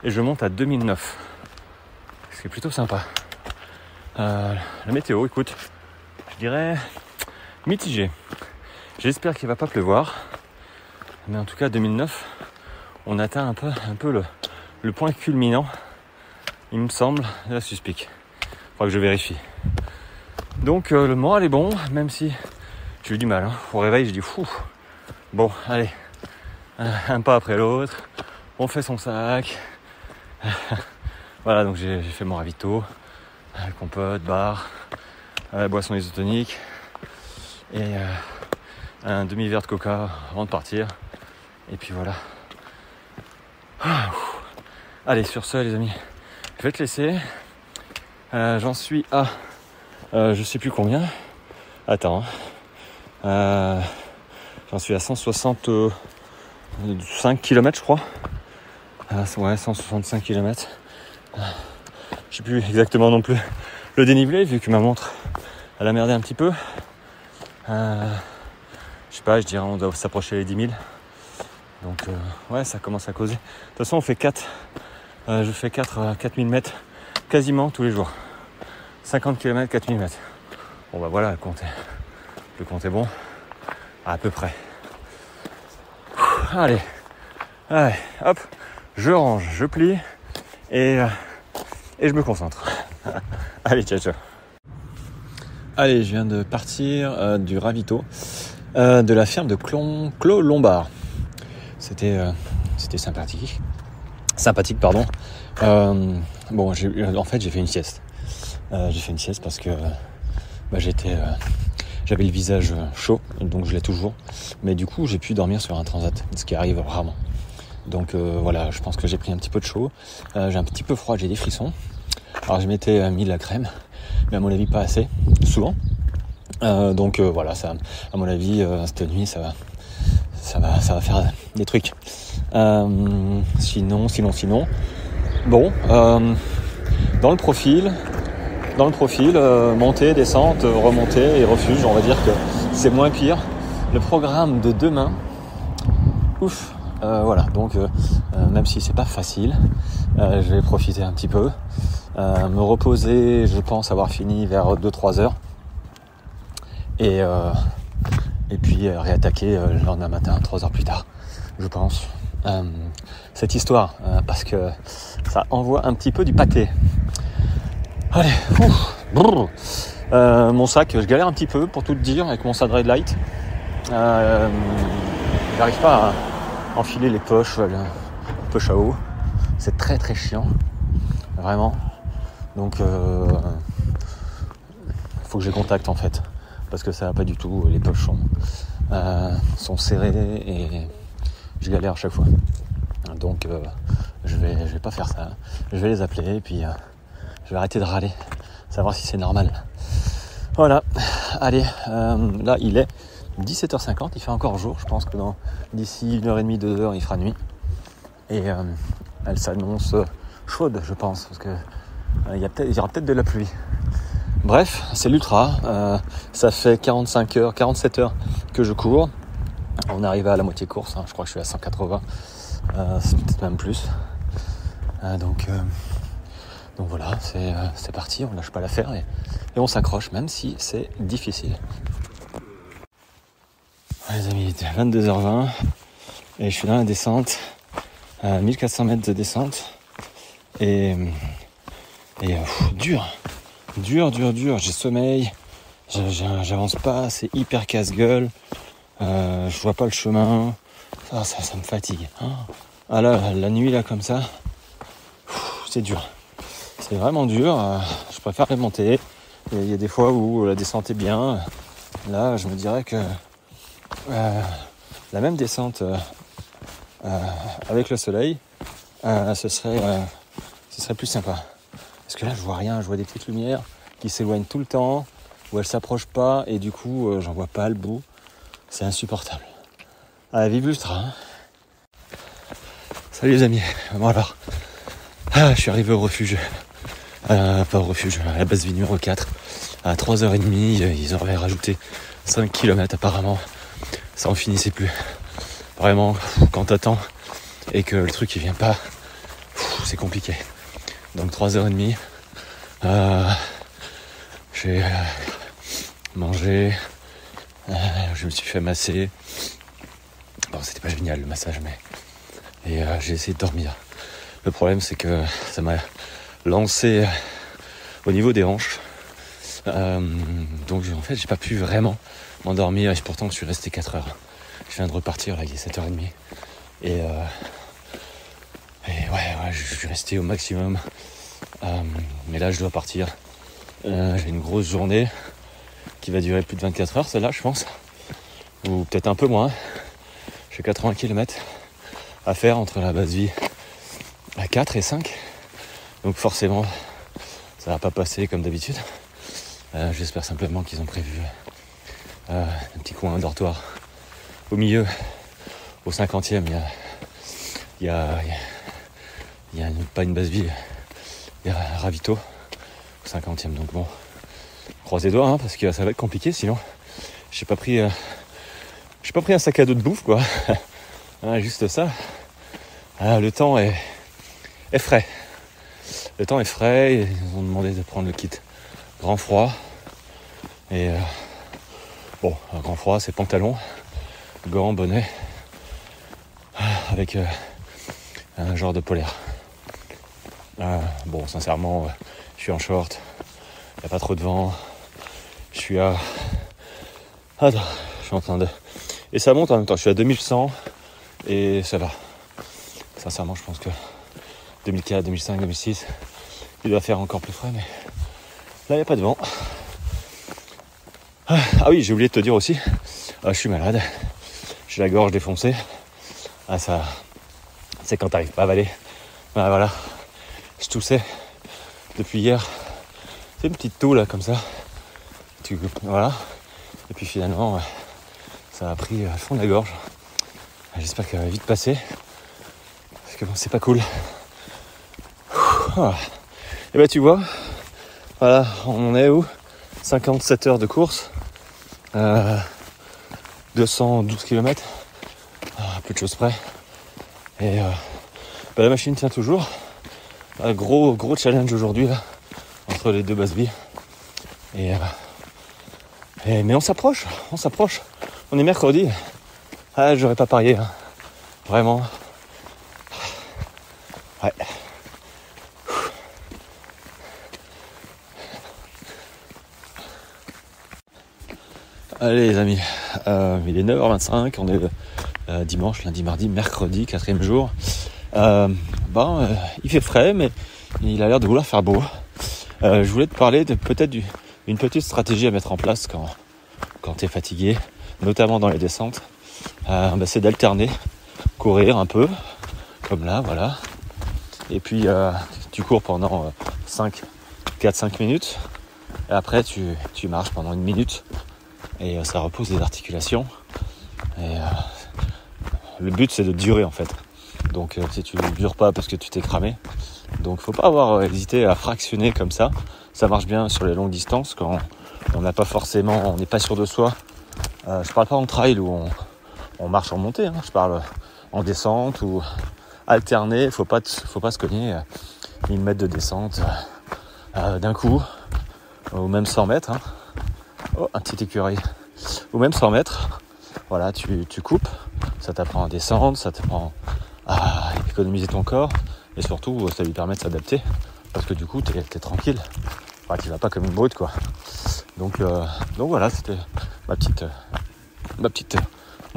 et je monte à 2009. Ce qui est plutôt sympa. La météo, écoute, je dirais mitigé. J'espère qu'il va pas pleuvoir. Mais en tout cas, 2009, on atteint un peu le point culminant, il me semble, de la Suspic. Faudra que je vérifie. Donc le moral est bon, même si j'ai eu du mal. Au réveil, je dis bon, allez, un pas après l'autre, on fait son sac. Voilà, donc j'ai fait mon ravito, compote, bar, boisson isotonique et un demi-verre de coca avant de partir. Et puis voilà. Allez, sur ce les amis, je vais te laisser. J'en suis à je sais plus combien. Attends. J'en suis à 165 km je crois. 165 km. Je sais plus exactement non plus le dénivelé vu que ma montre elle a merdé un petit peu. Je sais pas, je dirais on doit s'approcher les 10 000. Donc ça commence à causer. De toute façon on fait 4. Je fais 4000 mètres quasiment tous les jours. 50 km, 4000 mètres. Bon voilà, le compte est bon. À peu près. Allez, hop, je range, je plie et je me concentre. Allez, ciao. Allez, je viens de partir du ravito de la ferme de Clos Lombard. C'était sympathique. Pardon. En fait, j'ai fait une sieste. Parce que j'avais le visage chaud, donc je l'ai toujours. Mais du coup, j'ai pu dormir sur un transat, ce qui arrive rarement. Donc voilà, je pense que j'ai pris un petit peu de chaud. J'ai un petit peu froid, j'ai des frissons. Alors je m'étais mis de la crème, mais à mon avis pas assez, souvent. Donc voilà, ça, à mon avis, cette nuit, ça va faire des trucs. Sinon. Bon, dans le profil, montée, descente, remontée et refuge, on va dire que c'est moins pire. Le programme de demain, voilà, donc même si c'est pas facile, je vais profiter un petit peu, me reposer, je pense avoir fini vers 2-3 heures et puis réattaquer le lendemain matin 3 heures plus tard, je pense. Cette histoire, parce que ça envoie un petit peu du pâté. Allez, Mon sac, je galère un petit peu pour tout te dire avec mon Sadred Light. J'arrive pas à enfiler les poches à eau. C'est très très chiant, vraiment. Donc faut que je les contacte en fait, parce que ça va pas du tout. Les poches sont serrées et je galère à chaque fois. Donc je vais pas faire ça. Je vais les appeler et puis je vais arrêter de râler, savoir si c'est normal. Voilà, allez, là il est 17h50, il fait encore jour, je pense que d'ici 1h30, 2h il fera nuit. Et elle s'annonce chaude, je pense, parce que il y aura peut-être de la pluie. Bref, c'est l'ultra, ça fait 45 heures, 47 heures que je cours. On est arrivé à la moitié course, je crois que je suis à 180, c'est peut-être même plus. Donc voilà, c'est parti, on lâche pas l'affaire et on s'accroche, même si c'est difficile. Ouais, les amis, il était 22h20 et je suis dans la descente, 1400 mètres de descente et dur, j'ai sommeil, j'avance pas, c'est hyper casse-gueule, je vois pas le chemin, ça me fatigue. Ah là, la nuit là comme ça, c'est dur. C'est vraiment dur, je préfère remonter. Il y a des fois où la descente est bien. Là, je me dirais que la même descente avec le soleil, ce serait plus sympa. Parce que là, je vois rien, je vois des petites lumières qui s'éloignent tout le temps, où elles s'approchent pas, et du coup, j'en vois pas le bout. C'est insupportable. Allez, vive l'ultra. Salut les amis. Bon alors, je suis arrivé au refuge. Pas au refuge, à la base vie numéro 4. À 3h30, ils auraient rajouté 5 km apparemment. Ça en finissait plus. Vraiment, quand t'attends et que le truc il vient pas, c'est compliqué. Donc 3h30, j'ai mangé, je me suis fait masser. Bon, c'était pas génial le massage, mais... Et j'ai essayé de dormir. Le problème, c'est que ça m'a lancé au niveau des hanches. Donc en fait, j'ai pas pu vraiment m'endormir. Et pourtant, je suis resté 4 heures. Je viens de repartir, là, il est 7h30. Et ouais, je suis resté au maximum. Mais là, je dois partir. J'ai une grosse journée qui va durer plus de 24 heures, celle-là, je pense. Ou peut-être un peu moins. J'ai 80 km à faire entre la base vie à 4 et 5. Donc forcément, ça va pas passer comme d'habitude. J'espère simplement qu'ils ont prévu un petit coin, un dortoir. Au milieu, au 50e, il y a pas une base vie, il y a un ravito au 50e. Donc bon, croisez les doigts, parce que ça va être compliqué sinon. J'ai pas pris un sac à dos de bouffe, quoi. Juste ça. Le temps est frais. Le temps est frais. Ils nous ont demandé de prendre le kit grand froid. Et grand froid, c'est pantalon, gants, bonnet, avec un genre de polaire. Sincèrement, je suis en short. Il n'y a pas trop de vent. Je suis à... Attends, je suis en train de... Et ça monte en même temps. Je suis à 2100 et ça va. Sincèrement, je pense que 2004, 2005, 2006, il doit faire encore plus frais, mais là, il n'y a pas de vent. Ah oui, j'ai oublié de te dire aussi, je suis malade. J'ai la gorge défoncée. Ça, c'est quand t'arrives pas à avaler. Voilà. Je toussais depuis hier. C'est une petite toux, là, comme ça. Voilà. Et puis finalement, ça a pris le fond de la gorge. J'espère qu'elle va vite passer. Parce que bon, c'est pas cool. Et bah tu vois, voilà, on en est où 57 heures de course. 212 km. Peu de choses près. Et la machine tient toujours. Gros challenge aujourd'hui, là, entre les deux bases billes. Mais on s'approche. On est mercredi. J'aurais pas parié, hein. Vraiment. Ouais. Allez les amis, il est 9h25, on est dimanche, lundi, mardi, mercredi, 4e jour. Il fait frais, mais il a l'air de vouloir faire beau. Je voulais te parler de peut-être d'une petite stratégie à mettre en place quand tu es fatigué, notamment dans les descentes. C'est d'alterner, courir un peu, comme là, voilà. Et puis tu cours pendant 4-5 minutes, et après tu marches pendant 1 minute. Et ça repose les articulations. Et le but c'est de durer en fait. Donc si tu ne dures pas parce que tu t'es cramé. Donc faut pas avoir hésité à fractionner comme ça. Ça marche bien sur les longues distances quand on n'a pas forcément, on n'est pas sûr de soi. Je parle pas en trail où on marche en montée. Je parle en descente ou alterner. Faut pas se cogner 1000 mètres de descente d'un coup, ou même 100 mètres. Oh, un petit écureuil. Ou même 100 mètres. Voilà, tu coupes. Ça t'apprend à descendre, ça t'apprend à économiser ton corps. Et surtout, ça lui permet de s'adapter. Parce que du coup, t'es tranquille. Enfin, tu vas pas comme une brute, quoi. Donc voilà, c'était mon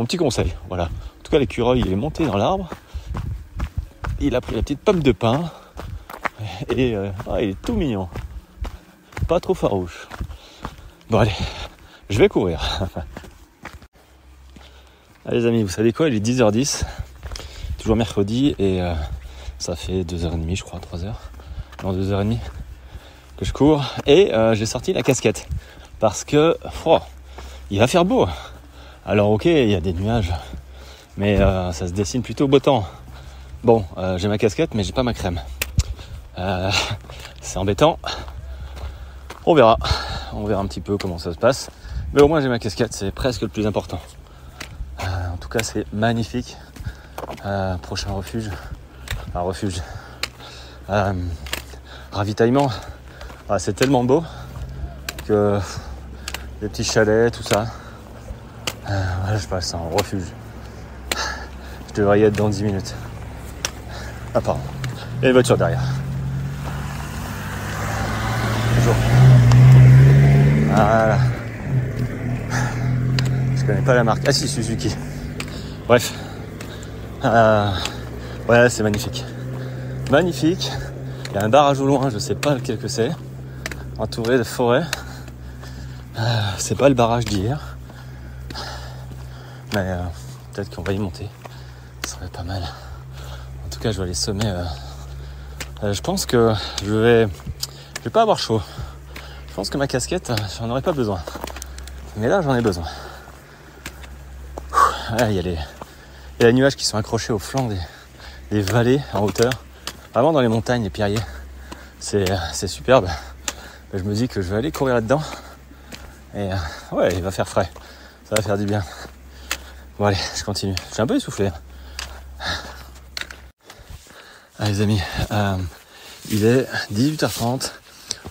petit conseil. Voilà. En tout cas, l'écureuil, il est monté dans l'arbre. Il a pris la petite pomme de pin. Et il est tout mignon. Pas trop farouche. Bon allez, je vais courir. Allez les amis, vous savez quoi, il est 10h10, toujours mercredi, et ça fait 2h30 je crois, 3h, non 2h30 que je cours, et j'ai sorti la casquette, parce que il va faire beau. Alors ok, il y a des nuages, mais ça se dessine plutôt beau temps. Bon, j'ai ma casquette, mais j'ai pas ma crème. C'est embêtant. On verra un petit peu comment ça se passe. Mais au moins j'ai ma casquette, c'est presque le plus important. En tout cas c'est magnifique. Prochain refuge. Ravitaillement. C'est tellement beau que les petits chalets, tout ça. Je passe en refuge. Je devrais y être dans 10 minutes. Pardon. Il y a une voiture derrière. Toujours. Voilà. Je connais pas la marque. Ah si, Suzuki. Bref. Ouais, c'est magnifique. Magnifique. Il y a un barrage au loin, je sais pas lequel que c'est. Entouré de forêts. C'est pas le barrage d'hier. Mais peut-être qu'on va y monter. Ça serait pas mal. En tout cas, je vais aller sommer. Je pense que je vais pas avoir chaud. Je pense que ma casquette, j'en aurais pas besoin. Mais là, j'en ai besoin. Il y a les nuages qui sont accrochés au flanc des vallées en hauteur. Vraiment dans les montagnes, les pierriers. C'est superbe. Je me dis que je vais aller courir là-dedans. Et il va faire frais. Ça va faire du bien. Bon allez, je continue. Je suis un peu essoufflé. Allez les amis, il est 18h30.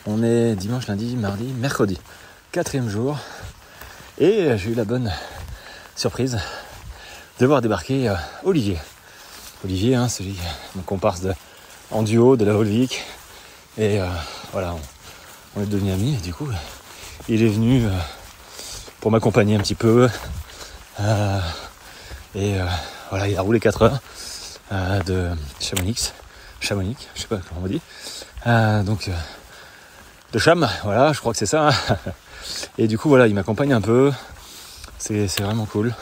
On est dimanche, lundi, mardi, mercredi. 4e jour. Et j'ai eu la bonne surprise de voir débarquer Olivier. Olivier, celui mon comparse en duo de la Volvic. Et voilà, on est devenus amis. Et du coup, il est venu pour m'accompagner un petit peu. Voilà, il a roulé 4 heures de Chamonix, je sais pas comment on dit. De Cham, voilà, je crois que c'est ça. Et du coup, voilà, il m'accompagne un peu. C'est vraiment cool.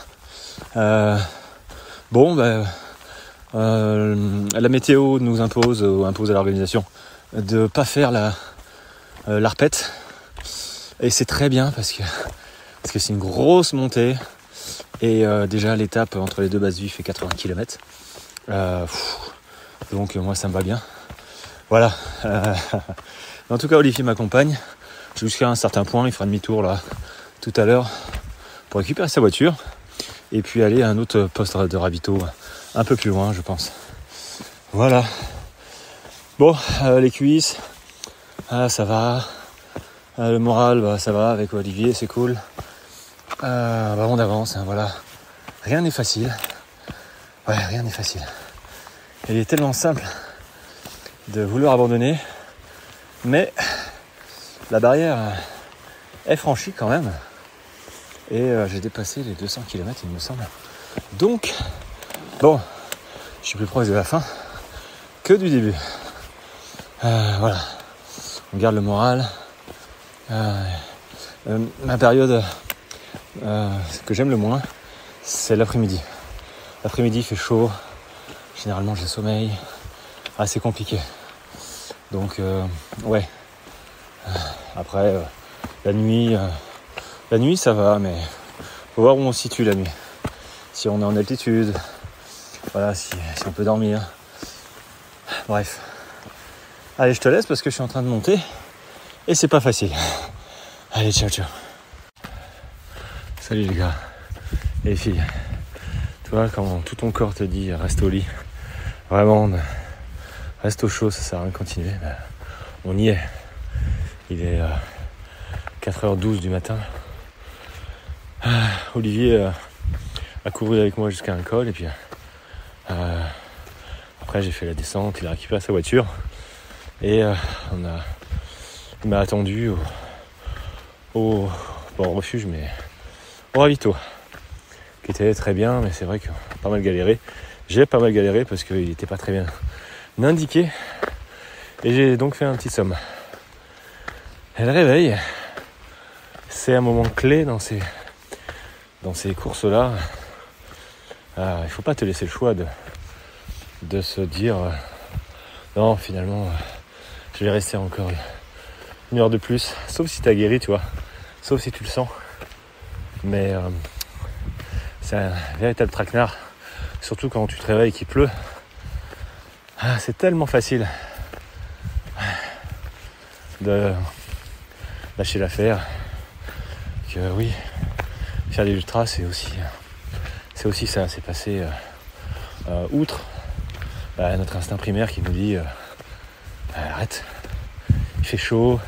La météo nous impose à l'organisation de pas faire l'arpète. Et c'est très bien parce que c'est une grosse montée. Et déjà, l'étape entre les deux bases vives fait 80 km. Donc moi, ça me va bien. Voilà. En tout cas, Olivier m'accompagne jusqu'à un certain point. Il fera demi-tour là tout à l'heure pour récupérer sa voiture et puis aller à un autre poste de ravito un peu plus loin, je pense. Voilà. Bon, les cuisses, ça va. Le moral, ça va avec Olivier, c'est cool. On avance, voilà. Rien n'est facile. Ouais, rien n'est facile. Il est tellement simple de vouloir abandonner. Mais la barrière est franchie quand même. Et j'ai dépassé les 200 km, il me semble. Donc, bon, je suis plus proche de la fin que du début. Voilà, on garde le moral. Ma période que j'aime le moins, c'est l'après-midi. L'après-midi, il fait chaud. Généralement, j'ai sommeil. C'est compliqué. Donc, ouais. Après, la nuit, ça va, mais faut voir où on se situe la nuit. Si on est en altitude, voilà, si on peut dormir. Bref. Allez, je te laisse parce que je suis en train de monter et c'est pas facile. Allez, ciao, ciao. Salut les gars et les filles. Tu vois, quand tout ton corps te dit reste au lit, vraiment, reste au chaud, ça sert à rien de continuer. On y est. Il est 4h12 du matin. Olivier a couru avec moi jusqu'à un col et puis après j'ai fait la descente, il a récupéré sa voiture et il m'a attendu au refuge, mais au ravito, qui était très bien, mais c'est vrai que pas mal galéré. J'ai pas mal galéré parce qu'il n'était pas très bien indiqué et j'ai donc fait un petit somme. Et le réveil, c'est un moment clé dans ces courses-là. Il faut pas te laisser le choix de se dire non, finalement, je vais rester encore une heure de plus, sauf si tu as guéri, tu vois, sauf si tu le sens. Mais c'est un véritable traquenard, surtout quand tu te réveilles et qu'il pleut. C'est tellement facile de lâcher l'affaire que oui, faire des ultras c'est aussi ça, c'est passer outre notre instinct primaire qui nous dit arrête, il fait chaud,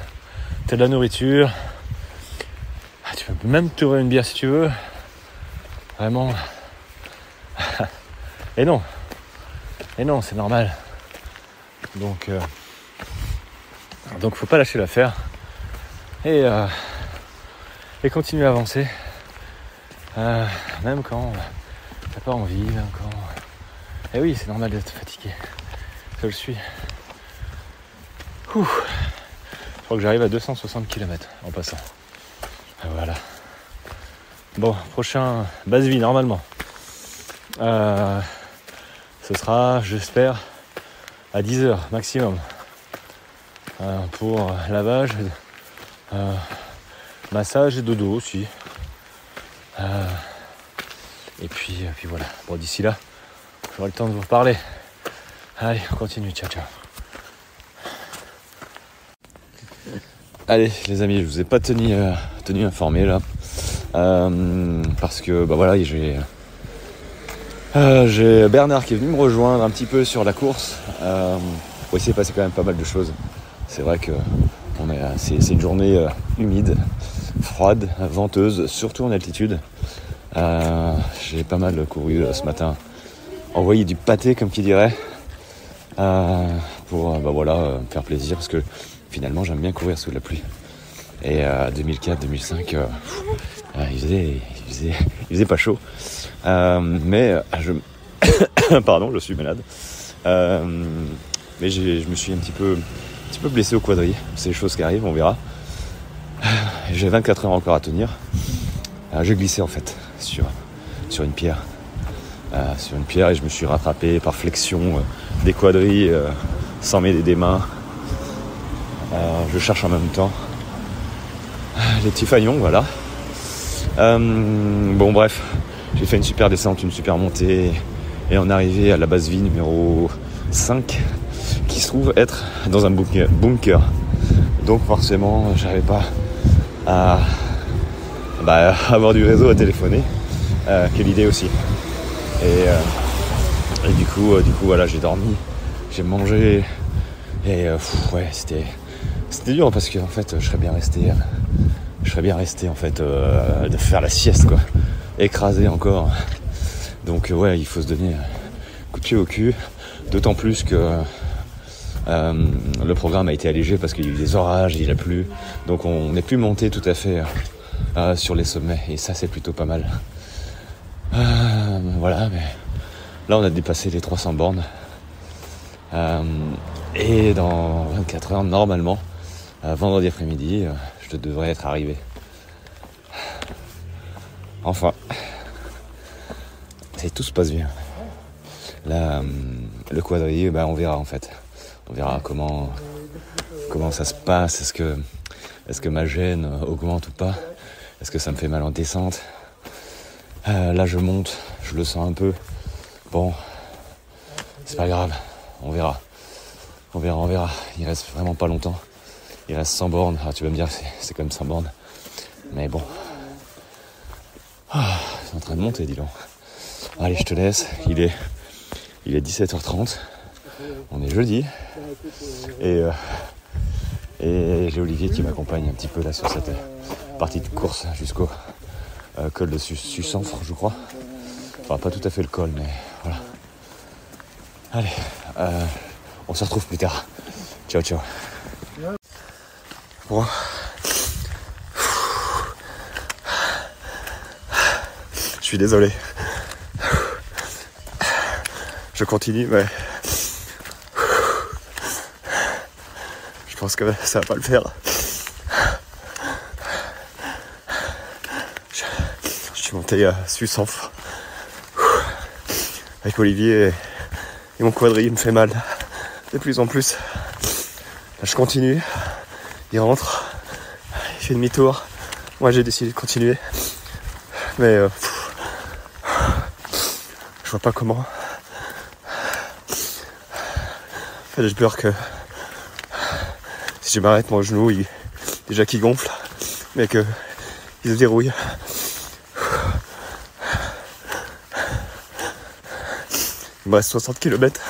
t'as de la nourriture, tu peux même t'ouvrir une bière si tu veux, vraiment. et non c'est normal, donc faut pas lâcher l'affaire et continuer à avancer, même quand t'as pas envie, même quand... Et oui, c'est normal d'être fatigué, je le suis. Je crois que j'arrive à 260 km en passant. Voilà. Bon, prochain base vie normalement. Ce sera, j'espère, à 10h maximum. Pour lavage, massage et dodo aussi. Et puis voilà. Bon, d'ici là, j'aurai le temps de vous reparler. Allez, on continue. Ciao, ciao. Allez, les amis, je vous ai pas tenu informé là. Parce que, voilà, j'ai Bernard qui est venu me rejoindre un petit peu sur la course. Il s'est passé quand même pas mal de choses. C'est vrai que c'est une journée humide, froide, venteuse, surtout en altitude. J'ai pas mal couru ce matin, envoyé du pâté comme qui dirait, pour me faire plaisir parce que finalement j'aime bien courir sous la pluie. Et 2004-2005, il faisait pas chaud, mais pardon, je suis malade. Mais je me suis un petit peu blessé au quadri. C'est des choses qui arrivent, on verra. J'ai 24 heures encore à tenir. J'ai glissé en fait sur une pierre. Et je me suis rattrapé par flexion des quadris sans m'aider des mains. Je cherche en même temps les petits fagnons, voilà. Bref, j'ai fait une super descente, une super montée et on est arrivé à la base vie numéro 5 qui se trouve être dans un bunker. Donc forcément j'avais pas à avoir du réseau à téléphoner, quelle idée aussi. Et du coup voilà, j'ai dormi, j'ai mangé et c'était dur parce que en fait je serais bien resté en fait de faire la sieste quoi, écrasé encore. Donc il faut se donner un coup de pied au cul, d'autant plus que le programme a été allégé parce qu'il y a eu des orages, il a plu, donc on n'est plus monté tout à fait sur les sommets, et ça c'est plutôt pas mal. Voilà, mais là on a dépassé les 300 bornes. Et dans 24 heures, normalement, vendredi après-midi, je devrais être arrivé. Enfin, si tout se passe bien. Là, le quadrille, on verra en fait. On verra comment ça se passe. Est-ce que ma gêne augmente ou pas? Est-ce que ça me fait mal en descente? Là, je monte, je le sens un peu. Bon, c'est pas grave, on verra. On verra. Il reste vraiment pas longtemps. Il reste 100 bornes. Ah, tu vas me dire, c'est comme 100 bornes. Mais bon. C'est en train de monter, dis donc. Allez, je te laisse. Il est 17h30. On est jeudi. Et j'ai Olivier qui m'accompagne un petit peu là sur cette partie de course jusqu'au col de Sussanfre, je crois. Enfin, pas tout à fait le col, mais voilà. Allez, on se retrouve plus tard. Ciao. Bon. Je suis désolé. Je continue, mais je pense que ça va pas le faire. Je suis monté à Sussanfre avec Olivier et mon quadrille me fait mal de plus en plus. Là, je continue, il rentre, il fait demi-tour. Moi j'ai décidé de continuer, mais je vois pas comment. En fait, j'ai peur que si je m'arrête, mon genou déjà qu'il gonfle, mais qu'il se dérouille. Il me reste 60 km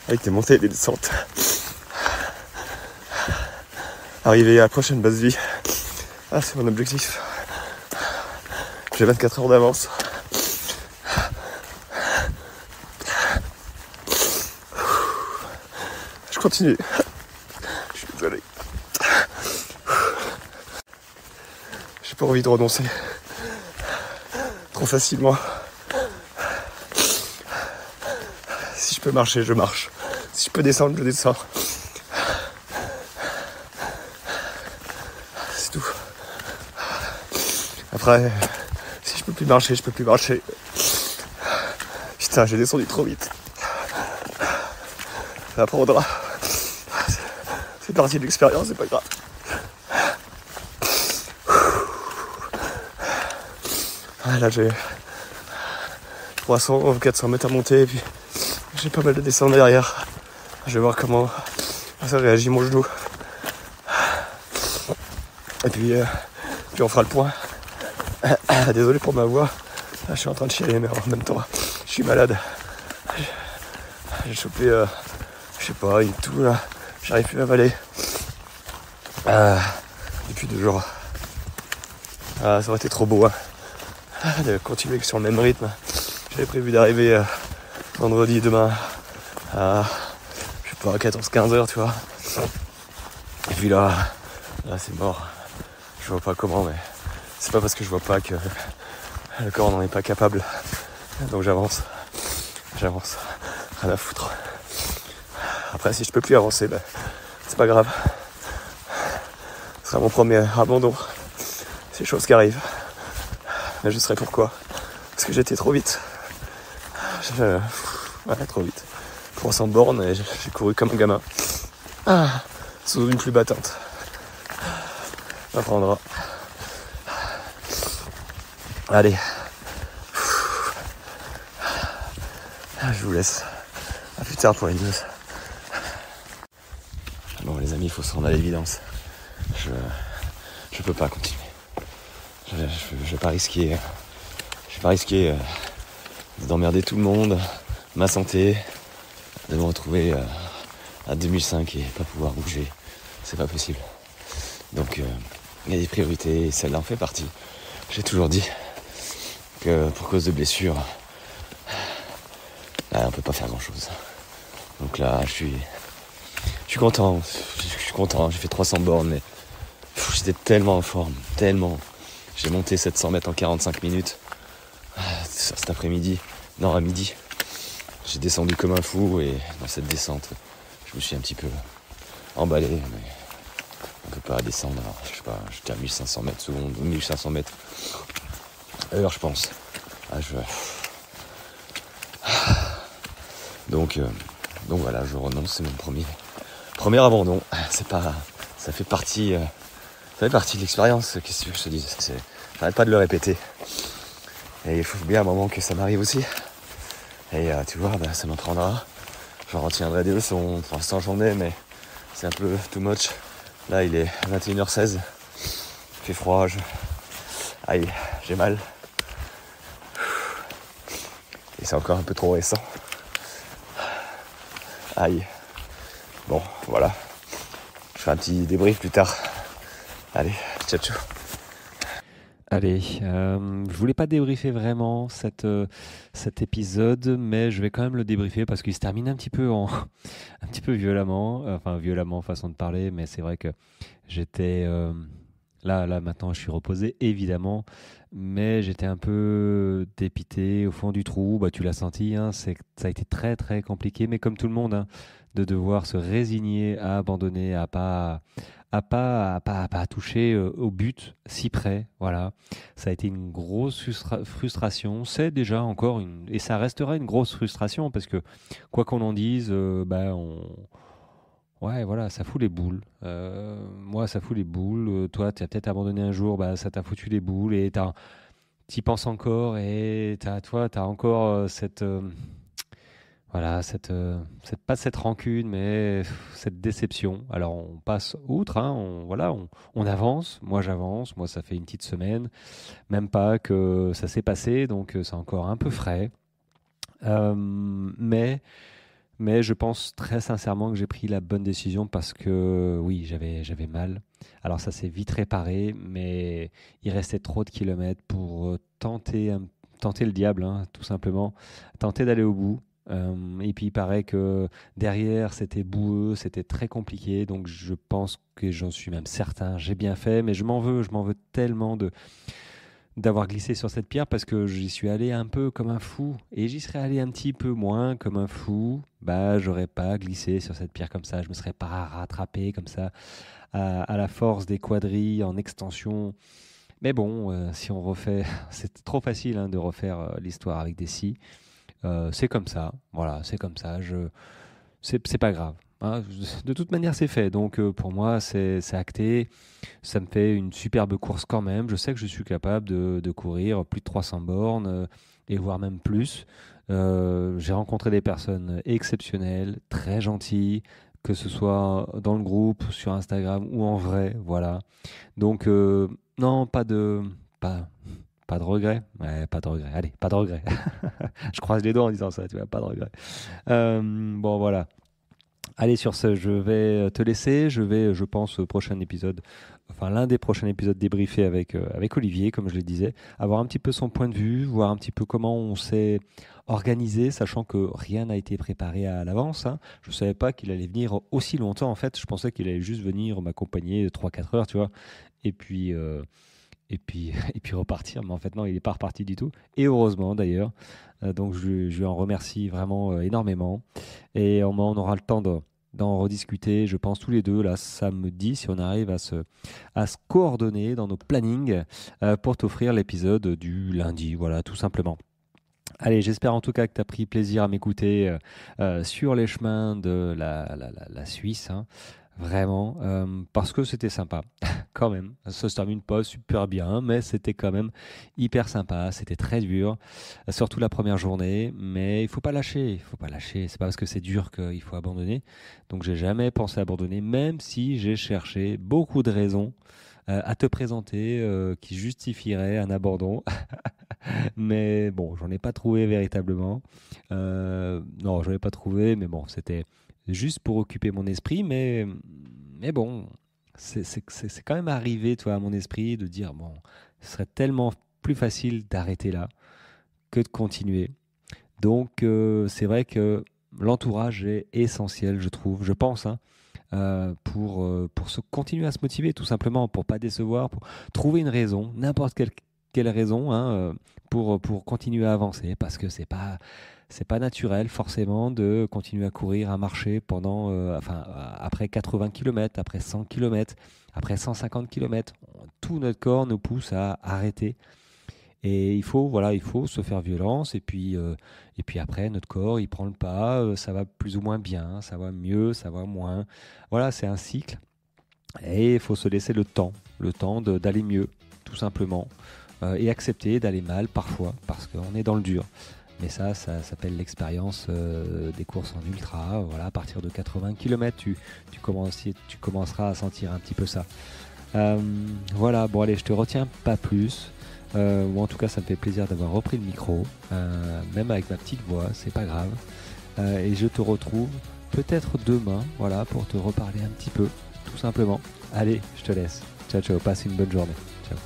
avec des montées et des descentes. Arriver à la prochaine base vie, c'est mon objectif. J'ai 24 heures d'avance. Je continue. Je suis désolé. J'ai pas envie de renoncer trop facilement. Si je peux marcher, je marche. Si je peux descendre, je descends. C'est tout. Après, si je peux plus marcher, je peux plus marcher. Putain, j'ai descendu trop vite. Ça apprendra. C'est partie de l'expérience, c'est pas grave. Là, j'ai 300 ou 400 mètres à monter et puis j'ai pas mal de descentes derrière. Je vais voir comment ça réagit mon genou. Et puis on fera le point. Désolé pour ma voix. Là, je suis en train de chialer, mais en même temps, je suis malade. J'ai chopé, je sais pas, une toux là. J'arrive plus à avaler. Depuis 2 jours. Ça aurait été trop beau, de continuer sur le même rythme. J'avais prévu d'arriver vendredi demain à, je sais pas, 14-15 heures, tu vois. Et puis là c'est mort. Je vois pas comment, mais c'est pas parce que je vois pas que le corps n'en est pas capable. Donc j'avance. Rien à foutre. Après, si je peux plus avancer, c'est pas grave. Ce sera mon premier abandon. C'est chose qui arrive. Mais je sais pourquoi. Parce que j'étais trop vite. Trop vite. 300 bornes et j'ai couru comme un gamin. Sous une pluie battante. On apprendra. Allez. Je vous laisse. À plus tard pour les news. Bon les amis, il faut se rendre à l'évidence. Je peux pas continuer. Je vais pas risquer. Je vais pas risquer d'emmerder tout le monde, ma santé, de me retrouver à 2005 et pas pouvoir bouger. C'est pas possible. Donc il y a des priorités et celle-là en fait partie. J'ai toujours dit que pour cause de blessures, on peut pas faire grand chose. Donc là je suis content. J'ai fait 300 bornes, mais J'étais tellement en forme, tellement. J'ai monté 700 mètres en 45 minutes. Cet après-midi, non, à midi. J'ai descendu comme un fou et dans cette descente, je me suis un petit peu emballé, mais on peut pas descendre. Alors, je sais pas, j'étais à 1500 mètres secondes, 1500 mètres heure, je pense. Donc voilà, je renonce, c'est mon premier abandon. Ça fait partie de l'expérience. Qu'est-ce que tu veux que je te dise, j'arrête pas de le répéter. Et il faut bien un moment que ça m'arrive aussi. Et tu vois, ça m'apprendra. J'en retiendrai des leçons. Pour l'instant, j'en ai, mais c'est un peu too much. Là, il est 21h16. Il fait froid. Aïe, j'ai mal. Et c'est encore un peu trop récent. Aïe. Bon, voilà. Je ferai un petit débrief plus tard. Allez, ciao ciao. Allez, je voulais pas débriefer vraiment cet épisode, mais je vais quand même le débriefer parce qu'il se termine un petit peu un petit peu violemment, enfin violemment façon de parler, mais c'est vrai que j'étais là maintenant je suis reposé évidemment, mais j'étais un peu dépité au fond du trou. Bah tu l'as senti, hein, ça a été très très compliqué, mais comme tout le monde, hein, de devoir se résigner à abandonner, à pas toucher au but si près. Voilà, ça a été une grosse frustration. C'est déjà encore et ça restera une grosse frustration parce que quoi qu'on en dise, ouais, voilà, ça fout les boules. Moi, ça fout les boules. Toi, tu as peut-être abandonné un jour, bah, ça t'a foutu les boules et t'y penses encore et toi, t'as encore voilà, pas cette rancune, mais cette déception. Alors on passe outre, hein, on avance. Moi j'avance. Moi ça fait une petite semaine, même pas que ça s'est passé, donc c'est encore un peu frais. Euh, mais je pense très sincèrement que j'ai pris la bonne décision parce que oui, j'avais mal. Alors ça s'est vite réparé, mais il restait trop de kilomètres pour tenter le diable, hein, tout simplement, tenter d'aller au bout. Et puis il paraît que derrière c'était boueux, c'était très compliqué, donc je pense que j'en suis même certain, j'ai bien fait, mais je m'en veux tellement d'avoir glissé sur cette pierre parce que j'y suis allé un peu comme un fou et j'y serais allé un petit peu moins comme un fou, bah j'aurais pas glissé sur cette pierre comme ça, je me serais pas rattrapé comme ça à la force des quadrilles en extension. Mais bon, si on refait, c'est trop facile, hein, de refaire l'histoire avec des scies. C'est comme ça, voilà, c'est comme ça. C'est pas grave, hein. De toute manière, c'est fait. Donc pour moi, c'est acté. Ça me fait une superbe course quand même. Je sais que je suis capable de courir plus de 300 bornes et voire même plus. J'ai rencontré des personnes exceptionnelles, très gentilles, que ce soit dans le groupe, sur Instagram ou en vrai. Voilà. Donc non, pas, pas de regret. Ouais, pas de regret. Allez, pas de regret. Je croise les doigts en disant ça, tu vois, pas de regret. Bon, voilà. Allez, sur ce, je vais te laisser. Je vais, je pense, au prochain épisode, enfin l'un des prochains épisodes débriefés avec Olivier, comme je le disais, avoir un petit peu son point de vue, voir un petit peu comment on s'est organisé, sachant que rien n'a été préparé à l'avance, hein. Je ne savais pas qu'il allait venir aussi longtemps, en fait. Je pensais qu'il allait juste venir m'accompagner 3-4 heures, tu vois. Et puis, et puis repartir. Mais en fait, non, il n'est pas reparti du tout. Et heureusement, d'ailleurs. Donc, je lui en remercie vraiment énormément. Et on aura le temps d'en rediscuter, je pense, tous les deux, là, samedi, si on arrive à se coordonner dans nos plannings pour t'offrir l'épisode du lundi. Voilà, tout simplement. Allez, j'espère en tout cas que tu as pris plaisir à m'écouter sur les chemins de la Suisse, hein. Vraiment, parce que c'était sympa, quand même. Ça se termine pas super bien, mais c'était quand même hyper sympa. C'était très dur, surtout la première journée, mais il faut pas lâcher. Il faut pas lâcher. C'est pas parce que c'est dur qu'il faut abandonner. Donc, j'ai jamais pensé abandonner, même si j'ai cherché beaucoup de raisons à te présenter qui justifieraient un abandon. Mais bon, j'en ai pas trouvé véritablement. Non, j'en ai pas trouvé, mais bon, c'était juste pour occuper mon esprit. Mais bon, c'est quand même arrivé, toi, à mon esprit, de dire, bon, ce serait tellement plus facile d'arrêter là que de continuer. Donc, c'est vrai que l'entourage est essentiel, je trouve, je pense, hein. continuer à se motiver, tout simplement, pour pas décevoir, pour trouver une raison, n'importe quelle raison, hein, pour continuer à avancer, parce que c'est pas naturel forcément de continuer à courir, à marcher pendant, après 80 km, après 100 km, après 150 km. Tout notre corps nous pousse à arrêter. Et il faut se faire violence. Et puis après, notre corps, il prend le pas. Ça va plus ou moins bien, ça va mieux, ça va moins. Voilà, c'est un cycle. Et il faut se laisser le temps d'aller mieux, tout simplement. Et accepter d'aller mal parfois, parce qu'on est dans le dur. Mais ça s'appelle l'expérience des courses en ultra. Voilà, à partir de 80 km, tu commenceras à sentir un petit peu ça. Voilà, bon allez, je te retiens pas plus. Ou en tout cas, ça me fait plaisir d'avoir repris le micro, même avec ma petite voix, c'est pas grave. Et je te retrouve peut-être demain, voilà, pour te reparler un petit peu, tout simplement. Allez, je te laisse. Ciao, ciao, passe une bonne journée. Ciao.